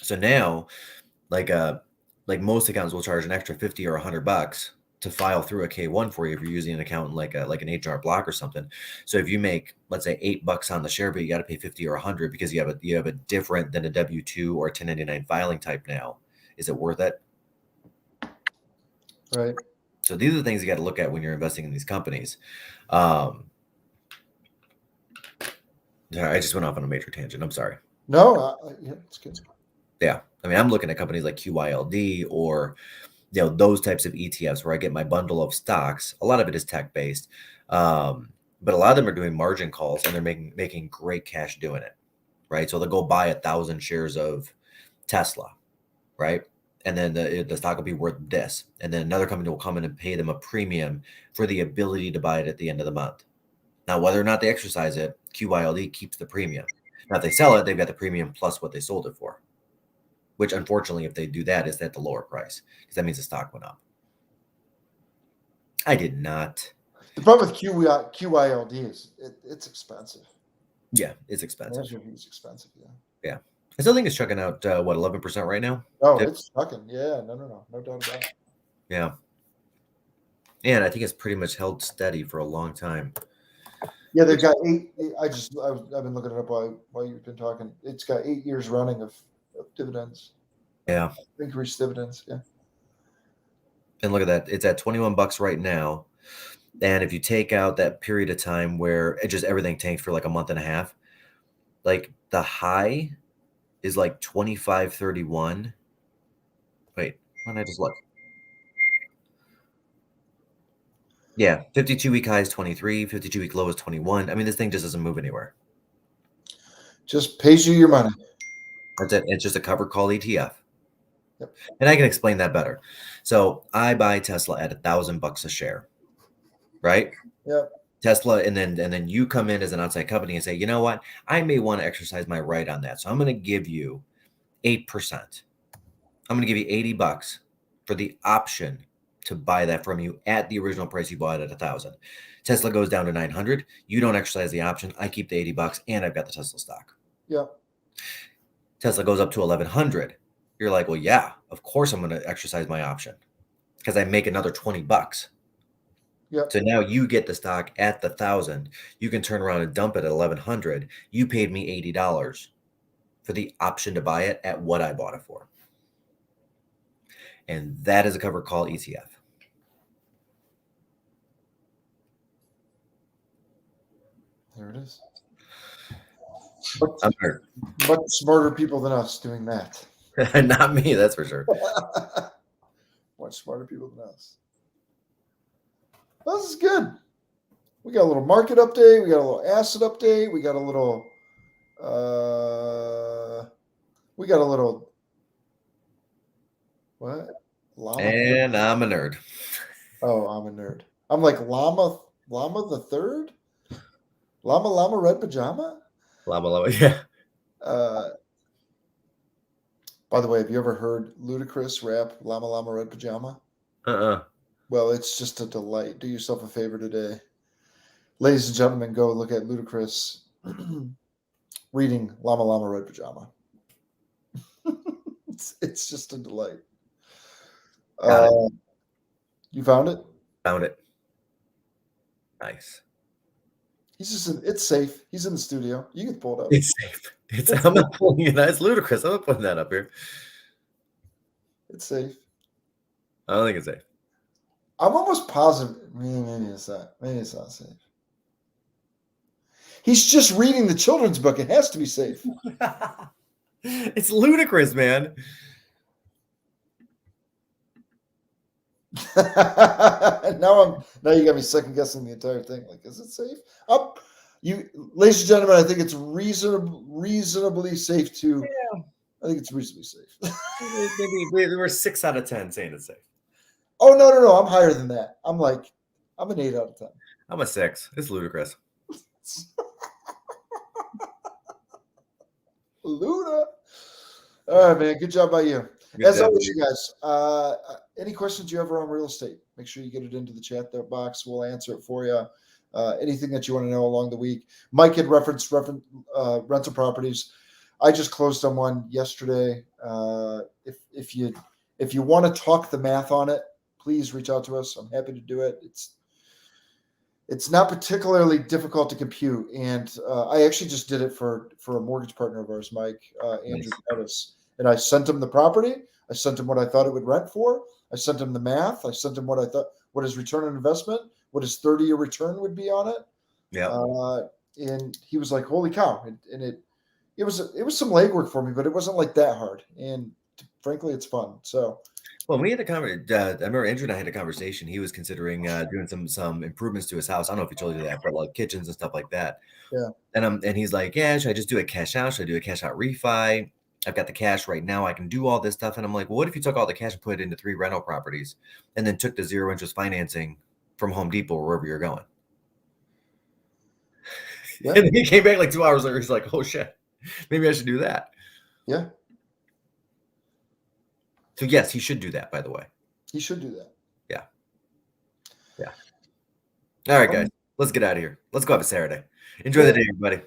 So now, like most accountants will charge an extra 50 or $100 to file through a K1 for you if you're using an accountant like an HR block or something. So if you make, let's say, $8 on the share, but you got to pay 50 or 100 because you have a different than a W-2 or 1099 filing type now, is it worth it? Right. So these are the things you got to look at when you're investing in these companies. I just went off on a major tangent. I'm sorry. No, yeah, it's good. Yeah. I mean, I'm looking at companies like QYLD or, those types of ETFs where I get my bundle of stocks. A lot of it is tech-based. But a lot of them are doing margin calls and they're making great cash doing it, right? So they'll go buy 1,000 shares of Tesla, right? And then the stock will be worth this. And then another company will come in and pay them a premium for the ability to buy it at the end of the month. Now, whether or not they exercise it, QYLD keeps the premium. Now, if they sell it, they've got the premium plus what they sold it for, which unfortunately, if they do that, is at the lower price because that means the stock went up. I did not. The problem with QYLD is it's expensive. Yeah, it's expensive. It's expensive, yeah. Yeah. I still think it's chucking out, 11% right now? Oh, it's chucking. Yeah, no doubt about it. Yeah. And I think it's pretty much held steady for a long time. Yeah, they've got 8. I've been looking it up while you've been talking. It's got 8 years running of dividends. Yeah. Increased dividends. Yeah. And look at that. It's at $21 right now. And if you take out that period of time where everything tanked for like a month and a half, like the high is like 25.31. Wait, why don't I just look? Yeah, 52-week high is 23, 52-week low is 21. I mean, this thing just doesn't move anywhere. Just pays you your money. That's it. It's just a covered call ETF. Yep. And I can explain that better. So I buy Tesla at $1,000 a share, right? Yep. Tesla, and then you come in as an outside company and say, you know what? I may want to exercise my right on that. So I'm going to give you 8%. I'm going to give you $80 for the option to buy that from you at the original price you bought it at $1,000. Tesla goes down to 900. You don't exercise the option. I keep the $80 and I've got the Tesla stock. Yeah. Tesla goes up to 1,100. You're like, well, yeah, of course I'm going to exercise my option because I make another $20. Yep. So now you get the stock at the 1,000. You can turn around and dump it at 1,100. You paid me $80 for the option to buy it at what I bought it for. And that is a covered call ETF. There it is. Much smarter people than us doing that. Not me, that's for sure. Much smarter people than us. Well, this is good. We got a little market update. We got a little asset update. We got a little. What? Llama. And I'm a nerd. Oh, I'm a nerd. I'm like Llama the third. Llama red pajama. Llama, yeah. By the way, have you ever heard Ludacris rap Llama red pajama? Well, it's just a delight. Do yourself a favor today. Ladies and gentlemen, go look at Ludacris reading Llama red pajama. It's just a delight. You found it? Found it. Nice. It's safe. He's in the studio. You can pull it up. It's safe. I'm not pulling it. It's ludicrous. I'm not putting that up here. It's safe. I don't think it's safe. I'm almost positive. Maybe it's not. Maybe it's not safe. He's just reading the children's book. It has to be safe. It's ludicrous, man. Now you got me second guessing the entire thing. Like, is it safe? Ladies and gentlemen, I think it's reasonably safe to. Yeah. I think it's reasonably safe. Maybe we're 6 out of 10 saying it's safe. Oh no! I'm higher than that. I'm an 8 out of 10. I'm a 6. It's ludicrous. Luda. All right, man. Good job by you. Good As job, always, dude. you guys, any questions you ever on real estate, make sure you get it into the chat box. We'll answer it for you. Anything that you want to know along the week. Mike had referenced rental properties. I just closed on one yesterday. If you want to talk the math on it, please reach out to us. I'm happy to do it. It's not particularly difficult to compute, and I actually just did it for a mortgage partner of ours, Mike, Andrew Pettis. And I sent him the property. I sent him what I thought it would rent for. I sent him the math. I sent him what his return on investment, what his 30-year return would be on it. Yeah. And he was like, "Holy cow!" And it was some legwork for me, but it wasn't like that hard. And frankly, it's fun. So. Well, we had a conversation. I remember Andrew and I had a conversation. He was considering doing some improvements to his house. I don't know if he told you that, but like kitchens and stuff like that. Yeah. And he's like, yeah, should I just do a cash out? Should I do a cash out refi? I've got the cash right now. I can do all this stuff. And I'm like, well, what if you took all the cash and put it into 3 rental properties and then took the 0 interest financing from Home Depot or wherever you're going? Yeah. And then he came back like 2 hours later. He's like, oh shit, maybe I should do that. Yeah. So yes, he should do that, by the way. He should do that. Yeah. Yeah. All right, guys, let's get out of here. Let's go have a Saturday. Enjoy the day, everybody.